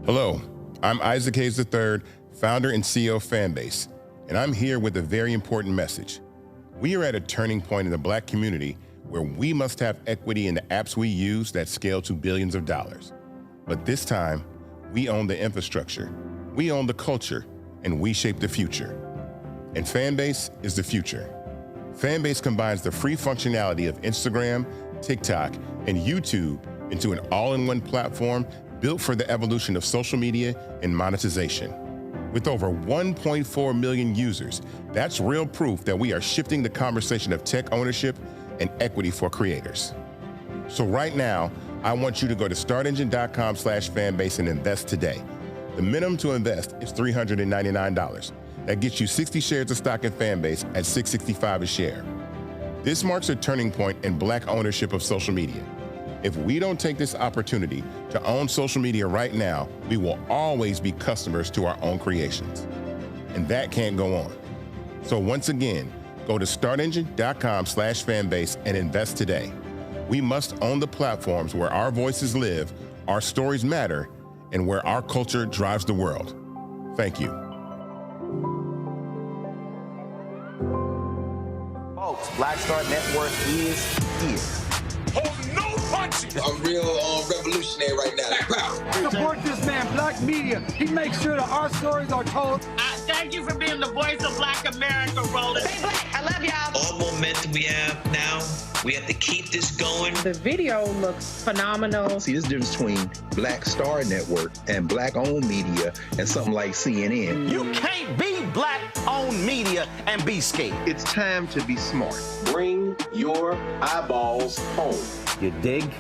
Hello, I'm Isaac Hayes III, founder and CEO of Fanbase, and I'm here with a very important message. We are at a turning point in the Black community where we must have equity in the apps we use that scale to billions of dollars. But this time, we own the infrastructure, we own the culture, and we shape the future. And Fanbase is the future. Fanbase combines the free functionality of Instagram, TikTok, and YouTube into an all-in-one platform built for the evolution of social media and monetization. With over 1.4 million users, that's real proof that we are shifting the conversation of tech ownership and equity for creators. So right now, I want you to go to startengine.com/fanbase and invest today. The minimum to invest is $399. That gets you 60 shares of stock in Fanbase at $665 a share. This marks a turning point in Black ownership of social media. If we don't take this opportunity to own social media right now, we will always be customers to our own creations. And that can't go on. So once again, go to startengine.com/fanbase and invest today. We must own the platforms where our voices live, our stories matter, and where our culture drives the world. Thank you. Folks, Black Star Network is here. Hold no punches. I'm real revolutionary right now. Black power. Support this man, Black media. He makes sure that our stories are told. Thank you for being the voice of Black America, Roland. Stay Black. I love y'all. All momentum we have now, we have to keep this going. The video looks phenomenal. See, this difference between Black Star Network and Black-owned media and something like CNN. You can't be Black-owned media and be scared. It's time to be smart. Bring your eyeballs home. You dig?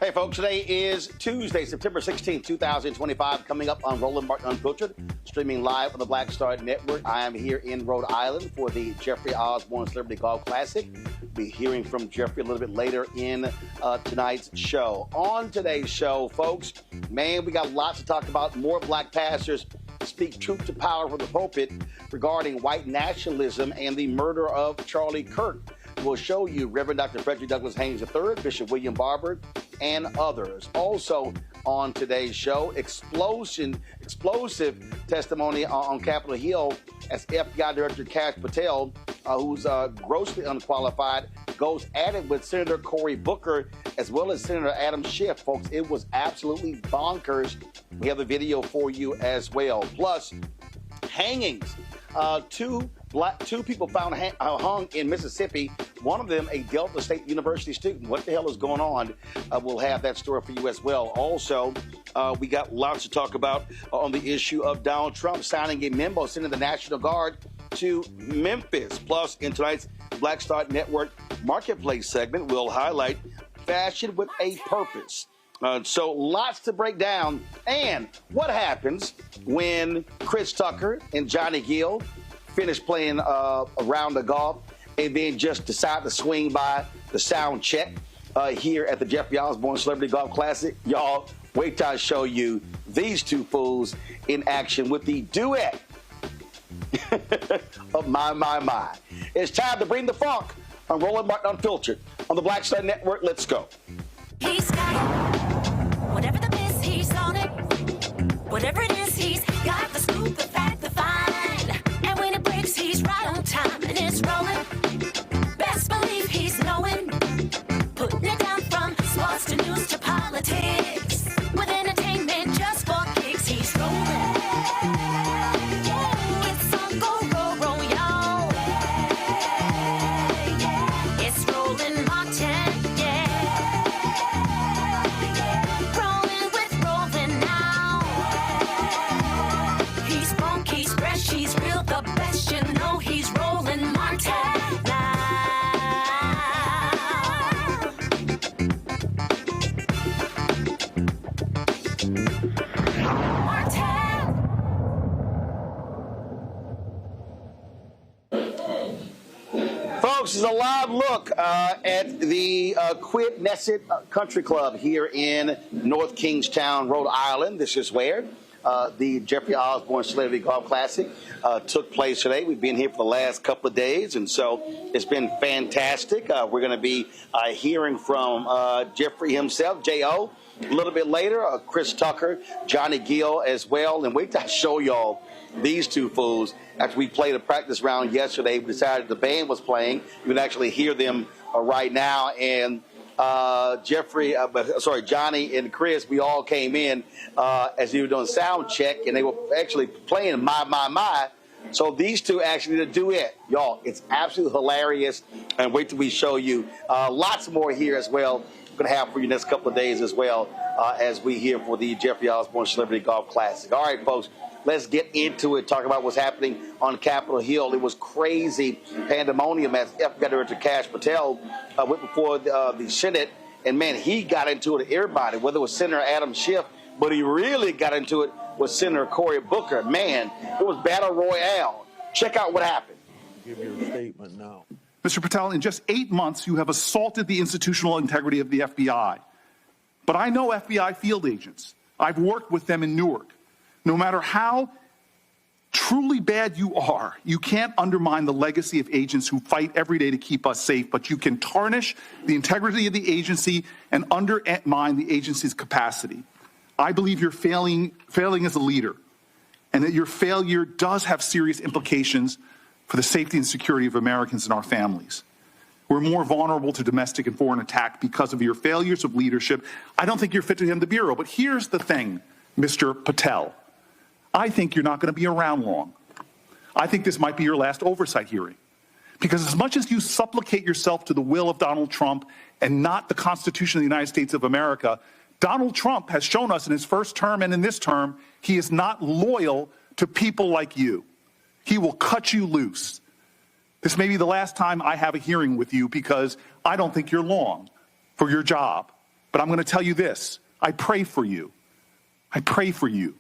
Hey, folks, today is Tuesday, September 16th, 2025, coming up on Roland Martin Unfiltered, streaming live on the Black Star Network. I am here in Rhode Island for the Jeffrey Osborne Celebrity Golf Classic. Be hearing from Jeffrey a little bit later in tonight's show. On today's show, folks, man, we got lots to talk about. More black pastors speak truth to power from the pulpit regarding white nationalism and the murder of Charlie Kirk. We'll show you Reverend Dr. Frederick Douglass Haynes III, Bishop William Barber, and others. Also on today's show, explosive testimony on Capitol Hill as FBI Director Kash Patel, who's grossly unqualified, goes at it with Senator Cory Booker as well as Senator Adam Schiff. Folks, it was absolutely bonkers. We have a video for you as well. Plus, hangings. Two people found hung in Mississippi. One of them, a Delta State University student. What the hell is going on? We'll have that story for you as well. Also, we got lots to talk about on the issue of Donald Trump signing a memo sending the National Guard to Memphis. Plus, in tonight's Black Star Network Marketplace segment, we'll highlight fashion with a purpose. So lots to break down. And what happens when Chris Tucker and Johnny Gill finish playing a round of golf and then just decide to swing by the sound check here at the Jeffrey Osborne Celebrity Golf Classic? Y'all, wait till I show you these two fools in action with the duet of my. It's time to bring the funk on Roland Martin Unfiltered on the Black Star Network. Let's go. He's got it. Whatever the miss, he's on it. Whatever it is, he's got the scoop, the fact, the find. And when it breaks, he's right on time and it's rolling. Best believe he's knowing. Putting it down from sports to news to politics. With entertainment just for kicks, he's rolling. It's on go, y'all. It's Roland Martin, rolling with Roland now. He's funky, he's fresh, he's real, the best, you know he's Roland Martin now. Martin. folks, it's a live look at the Quid-Nesset Country Club here in North Kingstown, Rhode Island. This is where the Jeffrey Osborne Celebrity Golf Classic took place today. We've been here for the last couple of days, and so it's been fantastic. We're going to be hearing from Jeffrey himself, J.O., a little bit later, Chris Tucker, Johnny Gill as well. And wait till I show y'all these two fools. After we played a practice round yesterday, we decided the band was playing. You can actually hear them right now. And Johnny and Chris, we all came in as we were doing sound check, and they were actually playing My. So these two actually did a duet. Y'all, it's absolutely hilarious. And wait till we show you lots more here as well. We're going to have for you next couple of days as well as we here for the Jeffrey Osborne Celebrity Golf Classic. All right, folks, let's get into it. Talk about what's happening on Capitol Hill. It was crazy pandemonium as FBI Director Kash Patel went before the Senate, and man, he got into it with everybody, whether it was Senator Adam Schiff, but he really got into it with Senator Cory Booker. Man, it was battle royale. Check out what happened. Give your statement now. Mr. Patel, in just 8 months, you have assaulted the institutional integrity of the FBI. But I know FBI field agents. I've worked with them in Newark. No matter how truly bad you are, you can't undermine the legacy of agents who fight every day to keep us safe, but you can tarnish the integrity of the agency and undermine the agency's capacity. I believe you're failing as a leader, and that your failure does have serious implications for the safety and security of Americans and our families. We're more vulnerable to domestic and foreign attack because of your failures of leadership. I don't think you're fit to hand the Bureau. But here's the thing, Mr. Patel. I think you're not going to be around long. I think this might be your last oversight hearing. Because as much as you supplicate yourself to the will of Donald Trump and not the Constitution of the United States of America, Donald Trump has shown us in his first term and in this term, he is not loyal to people like you. He will cut you loose. This may be the last time I have a hearing with you because I don't think you're long for your job. But I'm going to tell you this. I pray for you. I pray for you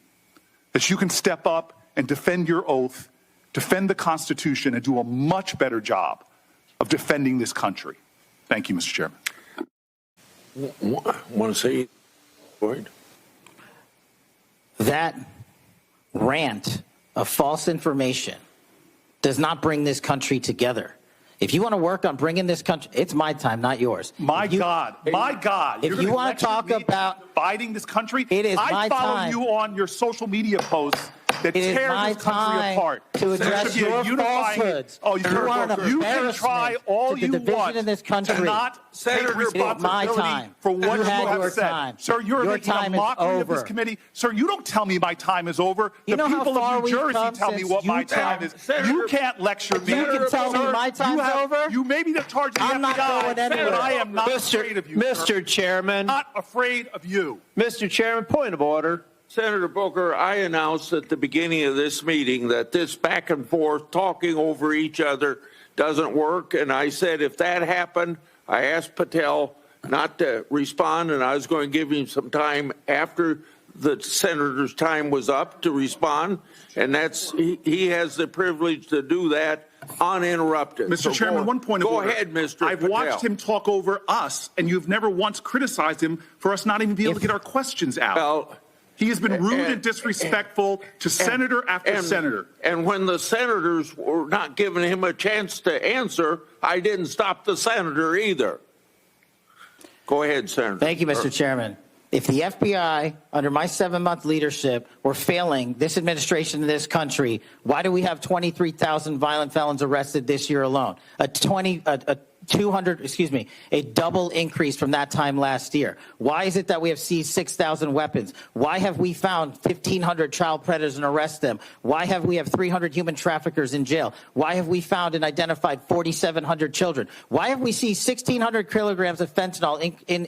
that you can step up and defend your oath, defend the Constitution, and do a much better job of defending this country. Thank you, Mr. Chairman. Want to say, Boyd? That rant of false information does not bring this country together. If you want to work on bringing this country, it's my time, not yours. My God. If you want to talk about dividing this country, it is my time. I follow you on your social media posts that tear this country apart. To address your falsehoods. Oh, you can try all you want in this country. To not take responsibility for what you have said. Sir, you're making a mockery of this committee. Sir, you don't tell me my time is over. The people of New Jersey tell me what my time is. You can't lecture me. You can tell me my time's over. You may be in charge of the FBI. I'm not going anywhere. I am not afraid of you, Mr. Chairman. Not afraid of you. Mr. Chairman, point of order. Senator Booker, I announced at the beginning of this meeting that this back and forth, talking over each other, doesn't work. And I said if that happened, I asked Patel not to respond, and I was going to give him some time after the senator's time was up to respond. And he has the privilege to do that uninterrupted. Mr. Chairman, one point of order. Go ahead, Mr. I've watched him talk over us, and you've never once criticized him for us not even being able to get our questions out. Well, he has been rude and disrespectful to senator after senator. And when the senators were not giving him a chance to answer, I didn't stop the senator either. Go ahead, Senator. Thank you, Mr. Chairman. If the FBI, under my 7-month leadership, were failing this administration in this country, why do we have 23,000 violent felons arrested this year alone? A double increase from that time last year. Why is it that we have seized 6,000 weapons? Why have we found 1,500 child predators and arrested them? Why have we 300 human traffickers in jail? Why have we found and identified 4,700 children? Why have we seized 1,600 kilograms of fentanyl,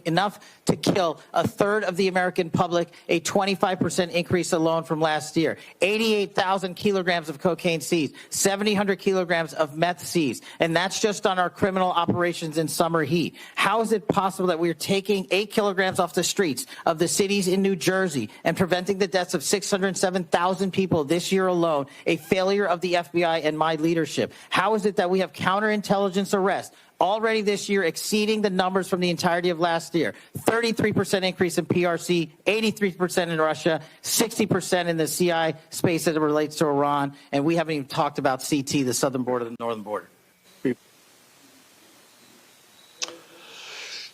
enough to kill a third of the American public, a 25% increase alone from last year? 88,000 kilograms of cocaine seized, 700 kilograms of meth seized, and that's just on our criminal operations in summer heat? How is it possible that we're taking 8 kilograms off the streets of the cities in New Jersey and preventing the deaths of 607,000 people this year alone? A failure of the FBI and my leadership. How is it that we have counterintelligence arrests already this year exceeding the numbers from the entirety of last year? 33% increase in PRC, 83% in Russia, 60% in the CI space as it relates to Iran, and we haven't even talked about CT, the southern border, the northern border.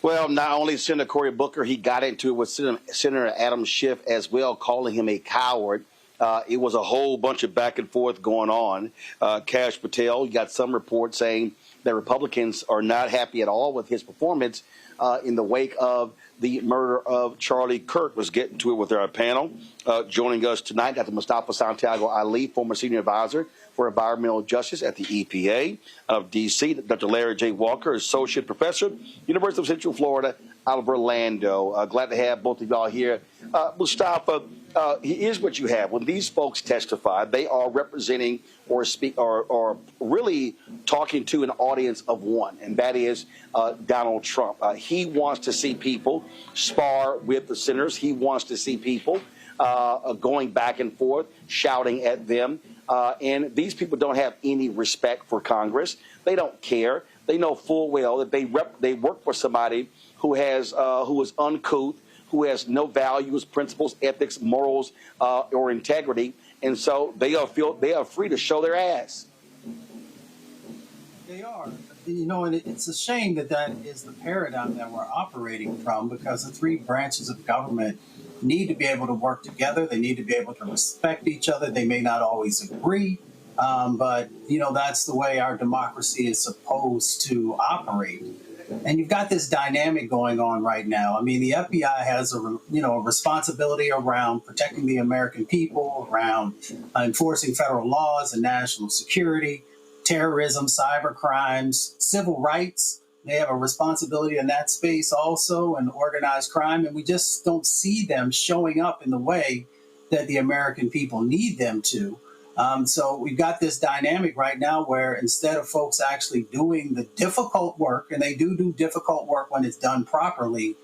Well, not only Senator Cory Booker, he got into it with Senator Adam Schiff as well, calling him a coward. It was a whole bunch of back and forth going on. Kash Patel, you got some reports saying that Republicans are not happy at all with his performance in the wake of the murder of Charlie Kirk. Was getting to it with our panel. Joining us tonight, Dr. Mustafa Santiago Ali, former senior advisor for environmental justice at the EPA of D.C. Dr. Larry J. Walker, associate professor, University of Central Florida, out of Orlando. Glad to have both of y'all here. Mustafa, here's what you have. When these folks testify, they are representing or speak or really talking to an audience of one, and that is Donald Trump. He wants to see people spar with the senators. He wants to see people going back and forth, shouting at them. And these people don't have any respect for Congress. They don't care. They know full well that they work for somebody who is uncouth, who has no values, principles, ethics, morals, or integrity, and so they are free to show their ass. They are, and it's a shame that is the paradigm that we're operating from, because the three branches of government need to be able to work together. They need to be able to respect each other. They may not always agree, but that's the way our democracy is supposed to operate. And you've got this dynamic going on right now. I mean, the FBI has a responsibility around protecting the American people, around enforcing federal laws and national security, terrorism, cyber crimes, civil rights. They have a responsibility in that space also, and organized crime. And we just don't see them showing up in the way that the American people need them to. So we've got this dynamic right now where instead of folks actually doing the difficult work, and they do difficult work when it's done properly,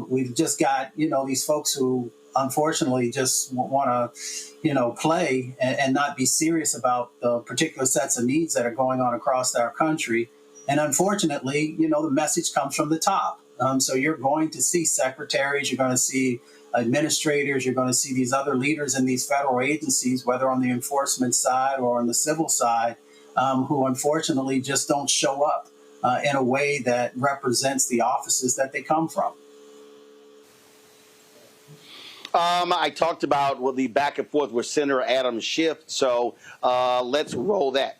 we've just got, these folks who unfortunately just want to, play and not be serious about the particular sets of needs that are going on across our country. And unfortunately, the message comes from the top. So you're going to see secretaries, you're going to see administrators, you're going to see these other leaders in these federal agencies, whether on the enforcement side or on the civil side, who unfortunately just don't show up in a way that represents the offices that they come from. I talked about the back and forth with Senator Adam Schiff, so let's roll that.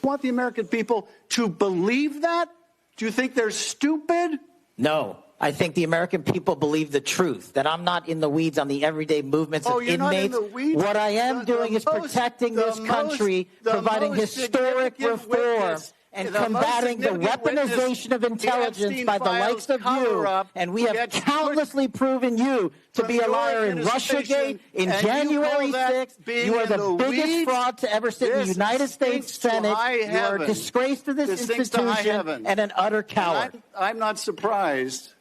Want the American people to believe that? Do you think they're stupid? No. I think the American people believe the truth, that I'm not in the weeds on the everyday movements of inmates. Not in the weeds? What I am doing is protecting this country, providing historic reform, and combating the weaponization of intelligence by the likes of you. And we have countlessly proven you to be a liar in Russiagate, in January 6th. You are the biggest fraud to ever sit in the United States Senate. You are a disgrace to this institution and an utter coward. I'm not surprised.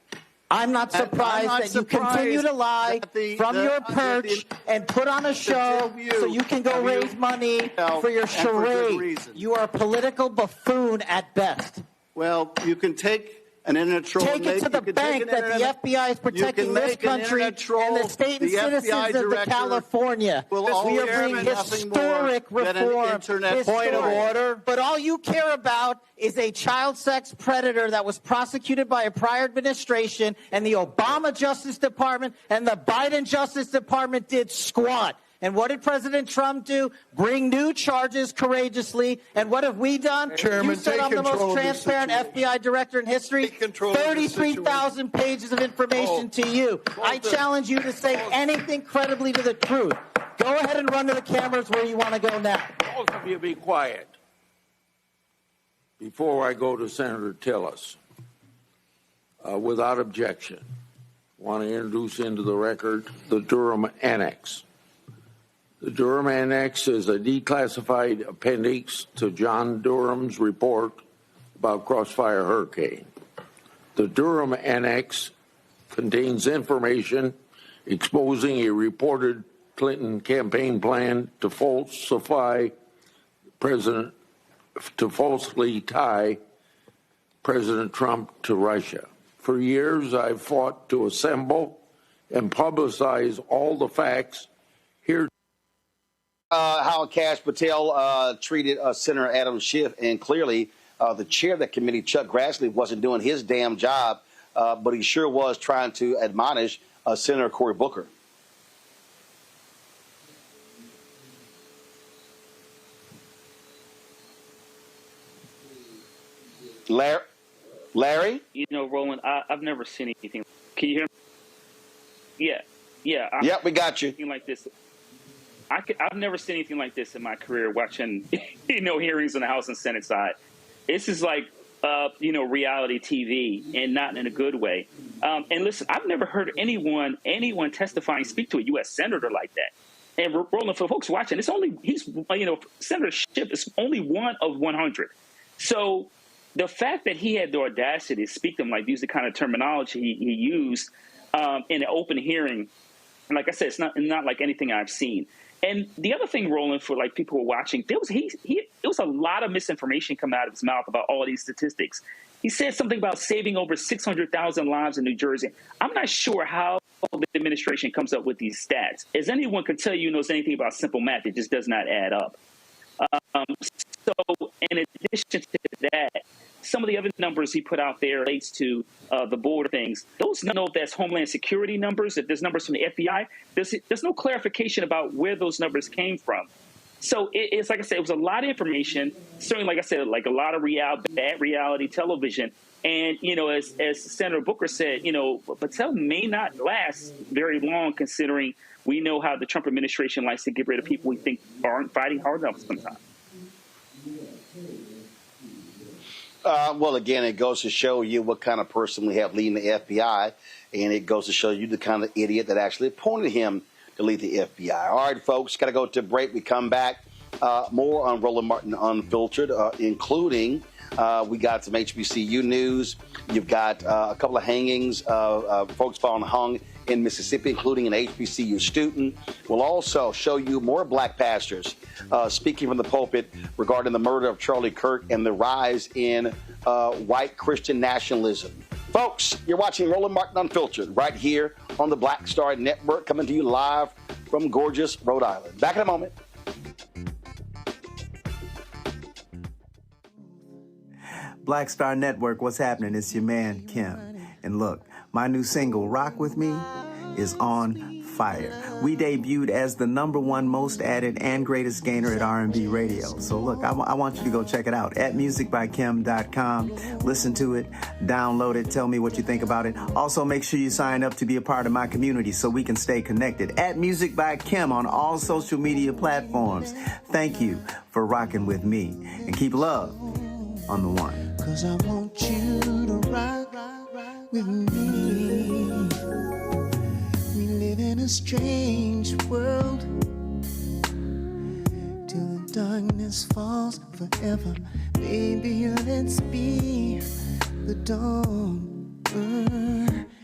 I'm not surprised that you continue to lie from your perch and put on a show so you can go raise money for your charade. You are a political buffoon at best. Well, you can take an internet troll. Take it to the bank that the FBI is protecting this country and the state and citizens of California. We are bringing historic reform. Point of order. But all you care about is a child sex predator that was prosecuted by a prior administration, and the Obama Justice Department and the Biden Justice Department did squat. And what did President Trump do? Bring new charges courageously. And what have we done? Chairman, you said I'm the most transparent FBI director in history. 33,000 pages of information to you. I challenge you to say anything credibly to the truth. Go ahead and run to the cameras where you want to go now. Both of you be quiet. Before I go to Senator Tillis, without objection, I want to introduce into the record the Durham Annex. The Durham Annex is a declassified appendix to John Durham's report about Crossfire Hurricane. The Durham Annex contains information exposing a reported Clinton campaign plan to falsely tie President Trump to Russia. For years, I've fought to assemble and publicize all the facts here. How Kash Patel treated Senator Adam Schiff, and clearly the chair of that committee, Chuck Grassley, wasn't doing his damn job, but he sure was trying to admonish Senator Cory Booker. Larry? You know, Roland, I've never seen anything. Can you hear me? Yeah. Yep, we got you. Like this. I've never seen anything like this in my career watching, hearings on the House and Senate side. This is like, reality TV, and not in a good way. And listen, I've never heard anyone testifying, speak to a U.S. senator like that. And Roland, for folks watching, Senator Schiff is only one of 100. So the fact that he had the audacity to speak to him, like use the kind of terminology he used in an open hearing, and like I said, it's not like anything I've seen. And the other thing, Roland, for like people who are watching, there was a lot of misinformation coming out of his mouth about all these statistics. He said something about saving over 600,000 lives in New Jersey. I'm not sure how the administration comes up with these stats. As anyone could tell you knows anything about simple math, it just does not add up. So in addition to that, some of the other numbers he put out there relates to the border things. Those, I don't know if that's Homeland Security numbers, if there's numbers from the FBI. There's no clarification about where those numbers came from. So it's like I said, it was a lot of information. Certainly, like I said, like a lot of bad reality television. And, as Senator Booker said, Patel may not last very long, considering we know how the Trump administration likes to get rid of people we think aren't fighting hard enough sometimes. Well, again, it goes to show you what kind of person we have leading the FBI, and it goes to show you the kind of idiot that actually appointed him to lead the FBI. All right, folks, got to go to break. We come back. More on Roland Martin Unfiltered, including we got some HBCU news. You've got a couple of hangings of folks falling hung in Mississippi, including an HBCU student. We'll also show you more black pastors speaking from the pulpit regarding the murder of Charlie Kirk and the rise in white Christian nationalism. Folks, you're watching Roland Martin Unfiltered right here on the Black Star Network, coming to you live from gorgeous Rhode Island. Back in a moment. Black Star Network, what's happening? It's your man, Kim. And look, my new single, Rock With Me, is on fire. We debuted as the #1 most added and greatest gainer at R&B radio. So look, I want you to go check it out at musicbykim.com. Listen to it, download it, tell me what you think about it. Also, make sure you sign up to be a part of my community so we can stay connected. At Music by Kim on all social media platforms. Thank you for rocking with me. And keep love on the one. 'Cause I want you to rock with me. We live in a strange world till the darkness falls forever. Baby, let's be the dawn.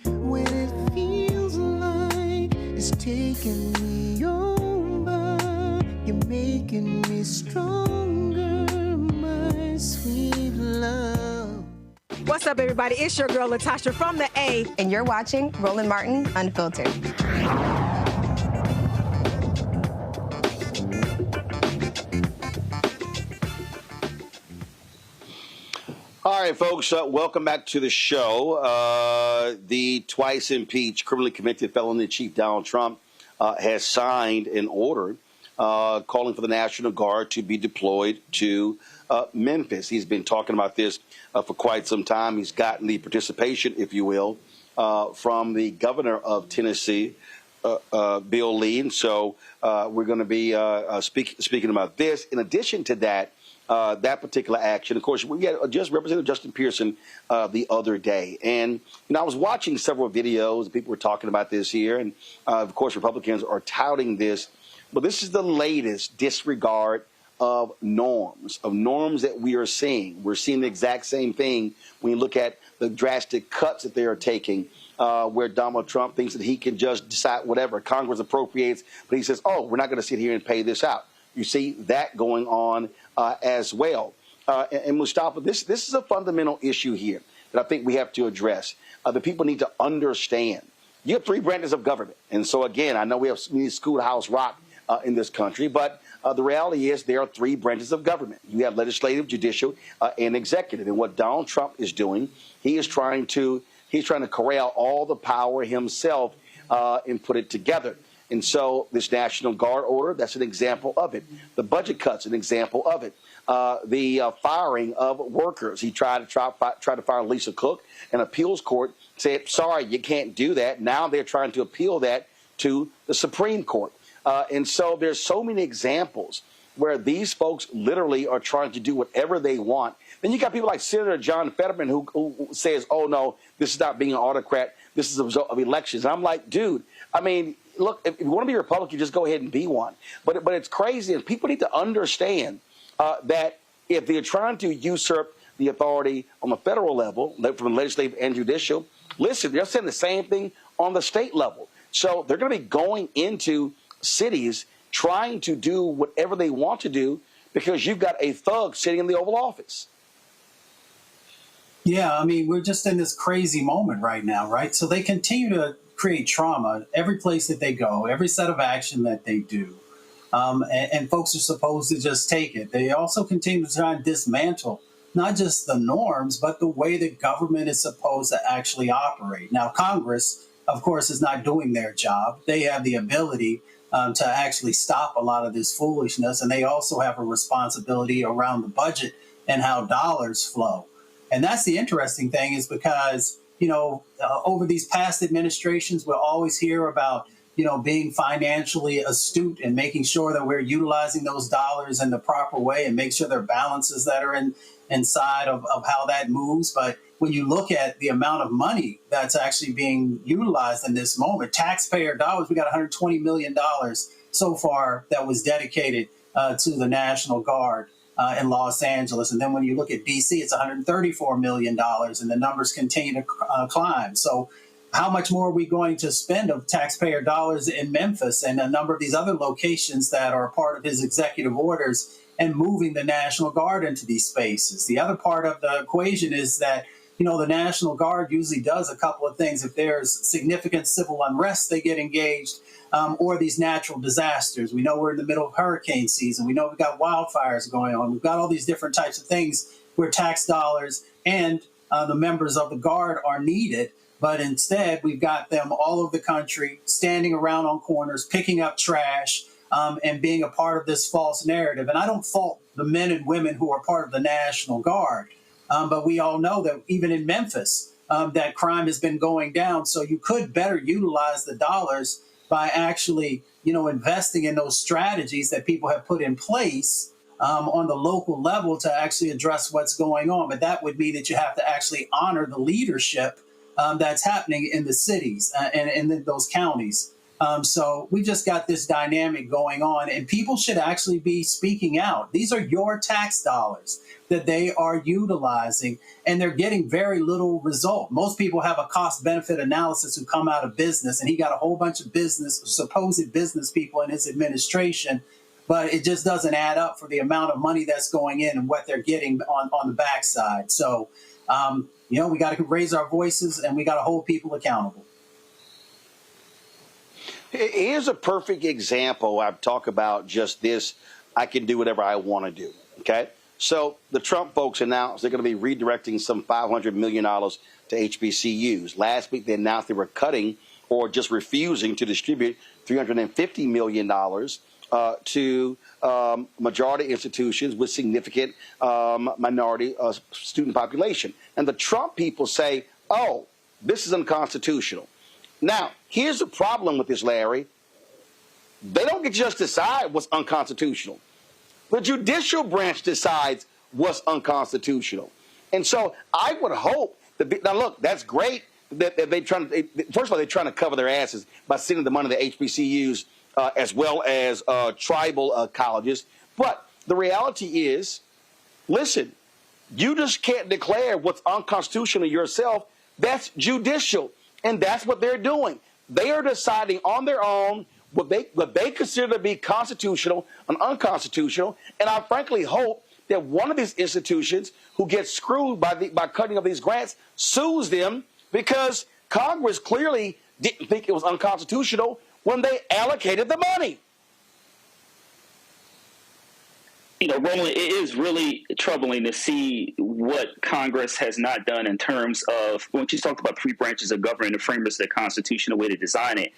When it feels like it's taking me over, you're making me stronger, my sweet love. What's up, everybody? It's your girl, Latasha from the A. And you're watching Roland Martin Unfiltered. All right, folks, welcome back to the show. The twice impeached, criminally convicted felon chief Donald Trump has signed an order calling for the National Guard to be deployed to Memphis. He's been talking about this for quite some time. He's gotten the participation, if you will, from the governor of Tennessee, Bill Lee. And so we're going to be speaking about this. In addition to that, that particular action, of course, we had just Representative Justin Pearson the other day. And, I was watching several videos. People were talking about this here. And, of course, Republicans are touting this But this is the latest disregard of norms that we are seeing. We're seeing the exact same thing when you look at the drastic cuts that they are taking, where Donald Trump thinks that he can just decide whatever Congress appropriates, but he says, oh, we're not going to sit here and pay this out. You see that going on as well. And Mustafa, this is a fundamental issue here that I think we have to address. The people need to understand. You have three branches of government. And so, again, I know we need schoolhouse rock in this country, but the reality is there are three branches of government. You have legislative, judicial, and executive. And what Donald Trump is doing, he's trying to corral all the power himself and put it together. And so this National Guard order, that's an example of it. The budget cuts, an example of it. The firing of workers. He tried to fire Lisa Cook. An appeals court said, sorry, you can't do that. Now they're trying to appeal that to the Supreme Court. And so there's so many examples where these folks literally are trying to do whatever they want. Then you got people like Senator John Fetterman who says, oh, no, this is not being an autocrat. This is a result of elections. And I'm like, dude, I mean, look, if you want to be a Republican, just go ahead and be one. But it's crazy. And people need to understand that if they're trying to usurp the authority on the federal level, from legislative and judicial, listen, they're saying the same thing on the state level. So they're going to be going into cities trying to do whatever they want to do because you've got a thug sitting in the Oval Office. Yeah, I mean, we're just in this crazy moment right now, right? So they continue to create trauma every place that they go, every set of action that they do. And folks are supposed to just take it. They also continue to try and dismantle not just the norms, but the way that government is supposed to actually operate. Now, Congress, of course, is not doing their job. They have the ability to actually stop a lot of this foolishness, and they also have a responsibility around the budget and how dollars flow. And that's the interesting thing is because, over these past administrations, we'll always hear about being financially astute and making sure that we're utilizing those dollars in the proper way and make sure there are balances that are inside of how that moves. But when you look at the amount of money that's actually being utilized in this moment, taxpayer dollars, we got $120 million so far that was dedicated to the National Guard in Los Angeles. And then when you look at D.C., it's $134 million, and the numbers continue to climb. So how much more are we going to spend of taxpayer dollars in Memphis and a number of these other locations that are a part of his executive orders and moving the National Guard into these spaces? The other part of the equation is that, the National Guard usually does a couple of things. If there's significant civil unrest, they get engaged, or these natural disasters. We know we're in the middle of hurricane season. We know we've got wildfires going on. We've got all these different types of things where tax dollars and the members of the Guard are needed. But instead, we've got them all over the country, standing around on corners, picking up trash, and being a part of this false narrative. And I don't fault the men and women who are part of the National Guard. But we all know that even in Memphis, that crime has been going down. So you could better utilize the dollars by actually, investing in those strategies that people have put in place on the local level to actually address what's going on. But that would mean that you have to actually honor the leadership that's happening in the cities and in those counties. So we've just got this dynamic going on, and people should actually be speaking out. These are your tax dollars that they are utilizing, and they're getting very little result. Most people have a cost-benefit analysis who come out of business, and he got a whole bunch of supposed business people in his administration, but it just doesn't add up for the amount of money that's going in and what they're getting on the backside. So, we got to raise our voices, and we got to hold people accountable. Here's a perfect example. I've talked about just this. I can do whatever I want to do. Okay. So the Trump folks announced they're going to be redirecting some $500 million to HBCUs. Last week, they announced they were cutting or just refusing to distribute $350 million to majority institutions with significant minority student population. And the Trump people say, oh, this is unconstitutional. Now, here's the problem with this, Larry. They don't get to just decide what's unconstitutional. The judicial branch decides what's unconstitutional. And so I would hope that, now look, that's great that they're trying to, first of all, they're trying to cover their asses by sending the money to HBCUs as well as tribal colleges. But the reality is, listen, you just can't declare what's unconstitutional yourself. That's judicial, and that's what they're doing. They are deciding on their own what they consider to be constitutional and unconstitutional. And I frankly hope that one of these institutions who gets screwed by cutting of these grants sues them, because Congress clearly didn't think it was unconstitutional when they allocated the money. You know, Roland, it is really troubling to see what Congress has not done in terms of, when you talked about three branches of government, the framers of the Constitution, the way to design it.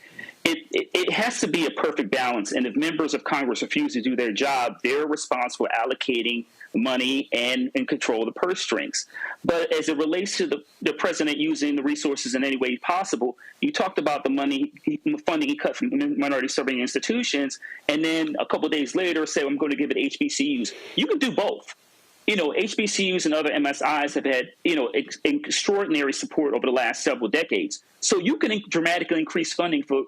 It has to be a perfect balance. And if members of Congress refuse to do their job, they're responsible for allocating money and control the purse strings. But as it relates to the president using the resources in any way possible, you talked about the funding he cut from minority serving institutions, and then a couple of days later say, I'm going to give it HBCUs. You can do both. You know, HBCUs and other MSIs have had, extraordinary support over the last several decades. So you can dramatically increase funding for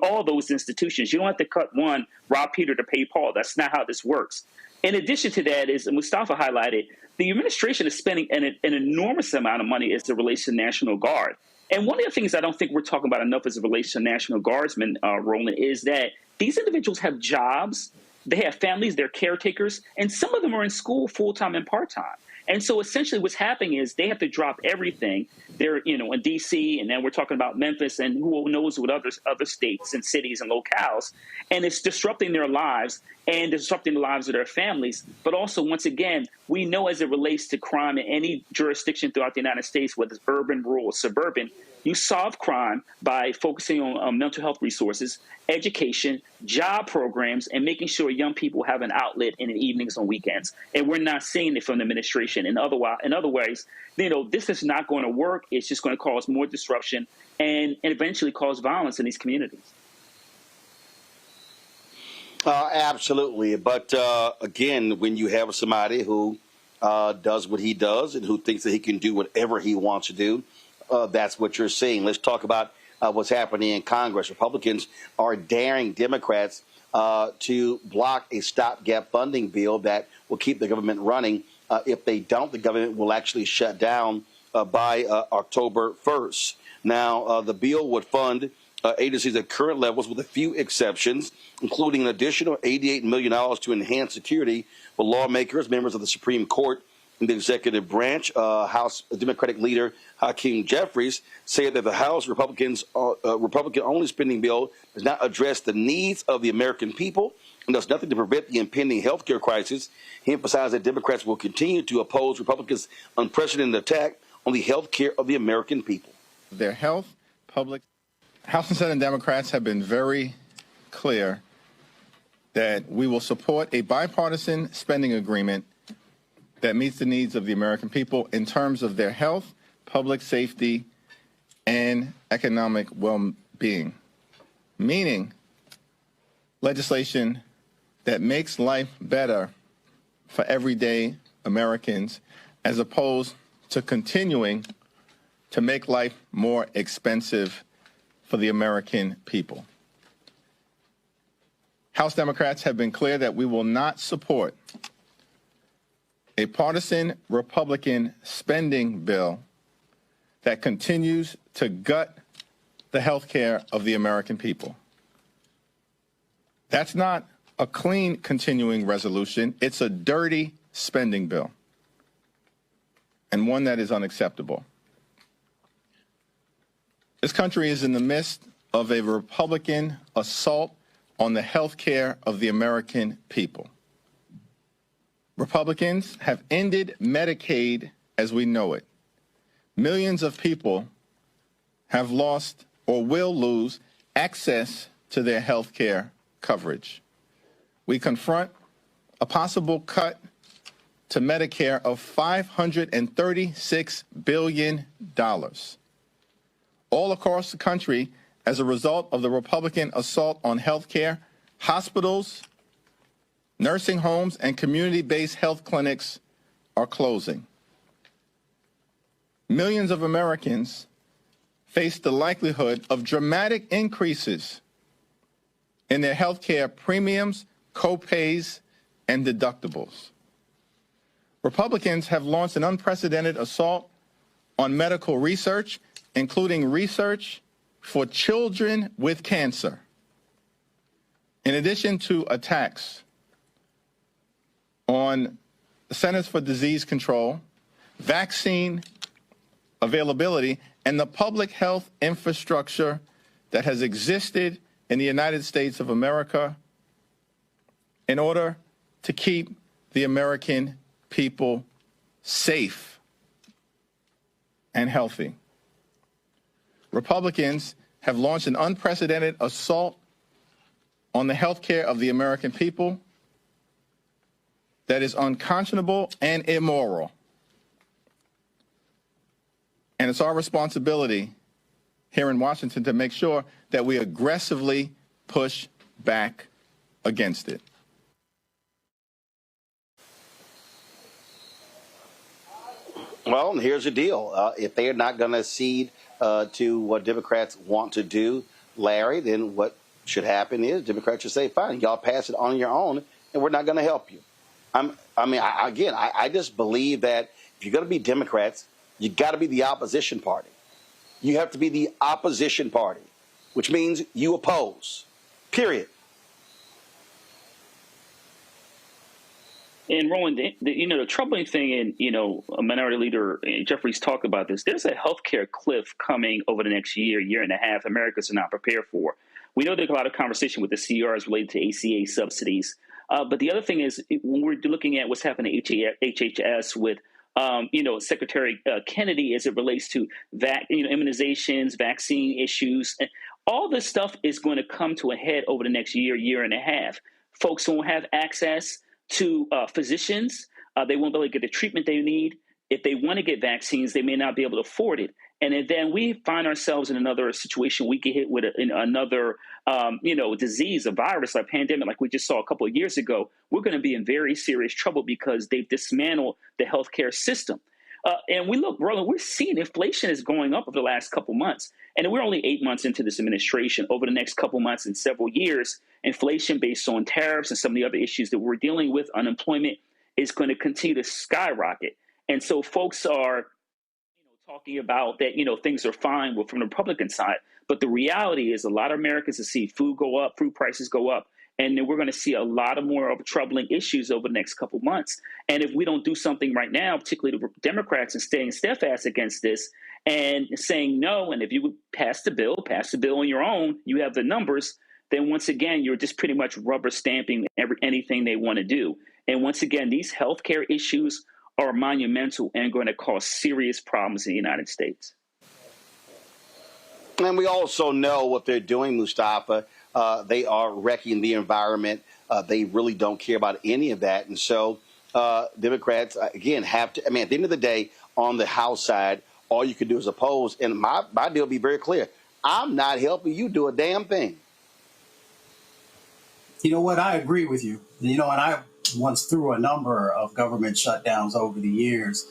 all those institutions. You don't have to cut one, rob Peter to pay Paul. That's not how this works. In addition to that, as Mustafa highlighted, the administration is spending an enormous amount of money as it relates to the National Guard. And one of the things I don't think we're talking about enough as it relates to National Guardsmen, Roland, is that these individuals have jobs. They have families, they're caretakers, and some of them are in school full-time and part-time. And so essentially what's happening is they have to drop everything. They're, in D.C., and then we're talking about Memphis and who knows what other states and cities and locales. And it's disrupting their lives and disrupting the lives of their families. But also, once again, we know as it relates to crime in any jurisdiction throughout the United States, whether it's urban, rural, or suburban, you solve crime by focusing on mental health resources, education, job programs, and making sure young people have an outlet in the evenings and weekends. And we're not seeing it from the administration. In other ways, this is not going to work. It's just going to cause more disruption and eventually cause violence in these communities. Absolutely. But again, when you have somebody who does what he does and who thinks that he can do whatever he wants to do, that's what you're seeing. Let's talk about what's happening in Congress. Republicans are daring Democrats to block a stopgap funding bill that will keep the government running. If they don't, the government will actually shut down by October 1st. Now, the bill would fund agencies at current levels with a few exceptions, including an additional $88 million to enhance security for lawmakers, members of the Supreme Court, in the executive branch. House Democratic leader Hakeem Jeffries said that the House Republican-only spending bill does not address the needs of the American people and does nothing to prevent the impending health care crisis. He emphasized that Democrats will continue to oppose Republicans' unprecedented attack on the health care of the American people. Their health, House and Senate Democrats have been very clear that we will support a bipartisan spending agreement that meets the needs of the American people in terms of their health, public safety, and economic well-being, meaning legislation that makes life better for everyday Americans as opposed to continuing to make life more expensive for the American people. House Democrats have been clear that we will not support a partisan Republican spending bill that continues to gut the health care of the American people. That's not a clean continuing resolution. It's a dirty spending bill, and one that is unacceptable. This country is in the midst of a Republican assault on the health care of the American people. Republicans have ended Medicaid as we know it. Millions of people have lost or will lose access to their health care coverage. We confront a possible cut to Medicare of $536 billion all across the country as a result of the Republican assault on health care. Hospitals, nursing homes, and community-based health clinics are closing. Millions of Americans face the likelihood of dramatic increases in their health care premiums, co-pays, and deductibles. Republicans have launched an unprecedented assault on medical research, including research for children with cancer. In addition to attacks on the Centers for Disease Control, vaccine availability, and the public health infrastructure that has existed in the United States of America in order to keep the American people safe and healthy. Republicans have launched an unprecedented assault on the health care of the American people that is unconscionable and immoral. And it's our responsibility here in Washington to make sure that we aggressively push back against it. Well, here's the deal. If they are not going to cede to what Democrats want to do, Larry, then what should happen is Democrats should say, fine, y'all pass it on your own, and we're not going to help you. I just believe that if you're going to be Democrats, you got to be the opposition party. You have to be the opposition party, which means you oppose, period. And Rowan, the troubling thing, and Minority Leader Jeffries talked about this. There's a healthcare cliff coming over the next year and a half. Americans are not prepared for. We know there's a lot of conversation with the CRs related to ACA subsidies. But the other thing is, when we're looking at what's happening at HHS with, Secretary Kennedy as it relates to immunizations, vaccine issues, and all this stuff is going to come to a head over the next year and a half. Folks won't have access to physicians. They won't be able to get the treatment they need. If they want to get vaccines, they may not be able to afford it. And then we find ourselves in another situation. We get hit with another, disease, a virus, a pandemic, like we just saw a couple of years ago. We're going to be in very serious trouble because they've dismantled the healthcare system. And we're seeing inflation is going up over the last couple months. And we're only 8 months into this administration. Over the next couple months and several years, inflation based on tariffs and some of the other issues that we're dealing with, unemployment is going to continue to skyrocket. And so folks are talking about that, things are fine from the Republican side. But the reality is a lot of Americans will see food go up, food prices go up. And then we're going to see a lot of more of troubling issues over the next couple months. And if we don't do something right now, particularly the Democrats, and staying steadfast against this and saying no, and if you would pass the bill on your own, you have the numbers, then once again, you're just pretty much rubber stamping anything they want to do. And once again, these healthcare issues are monumental and going to cause serious problems in the United States. And we also know what they're doing, Mustafa. They are wrecking the environment. They really don't care about any of that. And so Democrats, again, have to, at the end of the day, on the House side, all you can do is oppose. And my deal will be very clear. I'm not helping you do a damn thing. You know what? I agree with you. And I once through a number of government shutdowns over the years.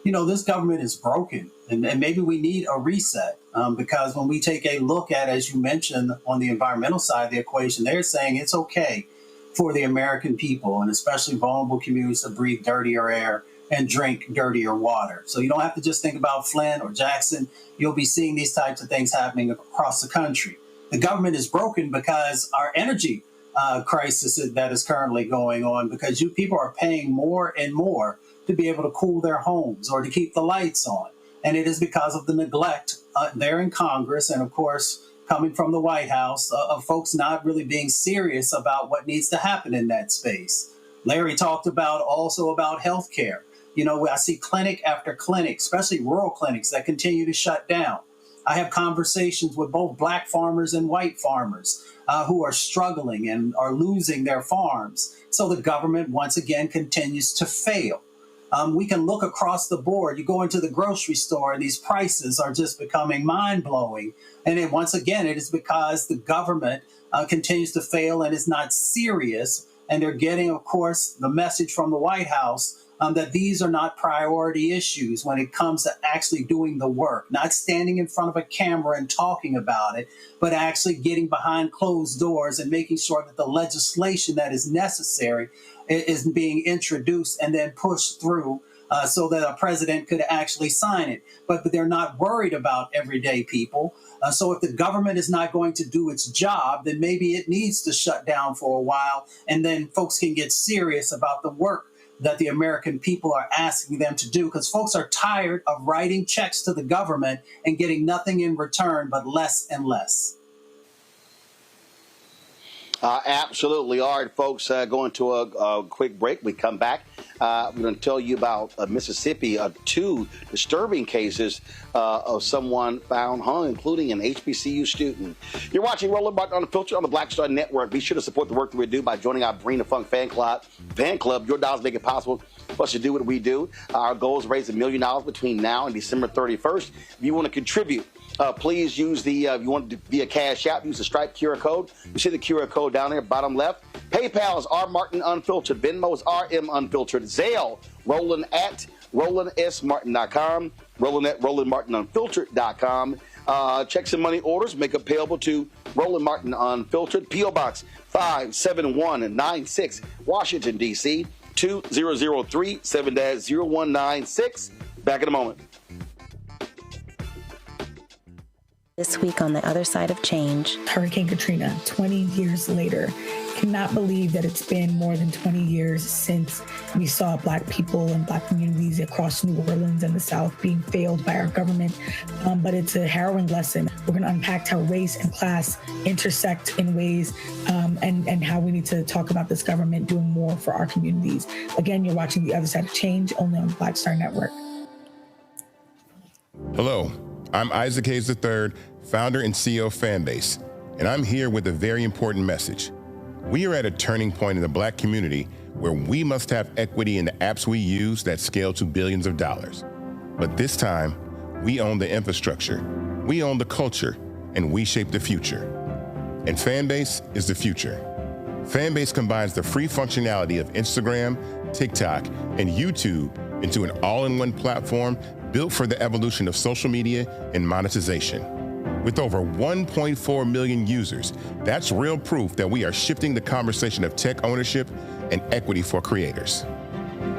This government is broken, and maybe we need a reset because when we take a look at, as you mentioned, on the environmental side of the equation, they're saying it's okay for the American people and especially vulnerable communities to breathe dirtier air and drink dirtier water. So you don't have to just think about Flint or Jackson. You'll be seeing these types of things happening across the country. The government is broken because our energy crisis that is currently going on, because people are paying more and more to be able to cool their homes or to keep the lights on. And it is because of the neglect there in Congress and, of course, coming from the White House of folks not really being serious about what needs to happen in that space. Larry talked also about health care. I see clinic after clinic, especially rural clinics, that continue to shut down. I have conversations with both black farmers and white farmers who are struggling and are losing their farms. So the government, once again, continues to fail. We can look across the board. You go into the grocery store and these prices are just becoming mind-blowing. And once again, it is because the government continues to fail and is not serious. And they're getting, of course, the message from the White House that these are not priority issues when it comes to actually doing the work, not standing in front of a camera and talking about it, but actually getting behind closed doors and making sure that the legislation that is necessary is being introduced and then pushed through so that a president could actually sign it. But they're not worried about everyday people. So if the government is not going to do its job, then maybe it needs to shut down for a while, and then folks can get serious about the work that the American people are asking them to do, because folks are tired of writing checks to the government and getting nothing in return but less and less. Absolutely. All right, folks, going to a quick break. We come back. We're going to tell you about Mississippi, 2 disturbing cases of someone found hung, including an HBCU student. You're watching Roland Martin Unfiltered on the Black Star Network. Be sure to support the work that we do by joining our Bring the Funk fan club. Your dollars make it possible for us to do what we do. Our goal is to raise $1 million between now and December 31st. If you want to contribute, please use the, if you want to be a Cash App, use the Stripe QR code. You see the QR code down there, bottom left. PayPal is R Martin Unfiltered. Venmo is RM Unfiltered. Zelle, Roland at RolandSMartin.com. Roland at RolandMartinUnfiltered.com. Checks and money orders make it payable to Roland Martin Unfiltered. P.O. Box 57196, Washington, D.C. 2003 7-0196. Back in a moment. This week on The Other Side of Change. Hurricane Katrina, 20 years later. Cannot believe that it's been more than 20 years since we saw Black people and Black communities across New Orleans and the South being failed by our government. But it's a harrowing lesson. We're going to unpack how race and class intersect in ways and how we need to talk about this government doing more for our communities. Again, you're watching The Other Side of Change only on Black Star Network. Hello, I'm Isaac Hayes III, founder and CEO of Fanbase, and I'm here with a very important message. We are at a turning point in the Black community where we must have equity in the apps we use that scale to billions of dollars. But this time, we own the infrastructure, we own the culture, and we shape the future. And Fanbase is the future. Fanbase combines the free functionality of Instagram, TikTok, and YouTube into an all-in-one platform built for the evolution of social media and monetization. With over 1.4 million users, that's real proof that we are shifting the conversation of tech ownership and equity for creators.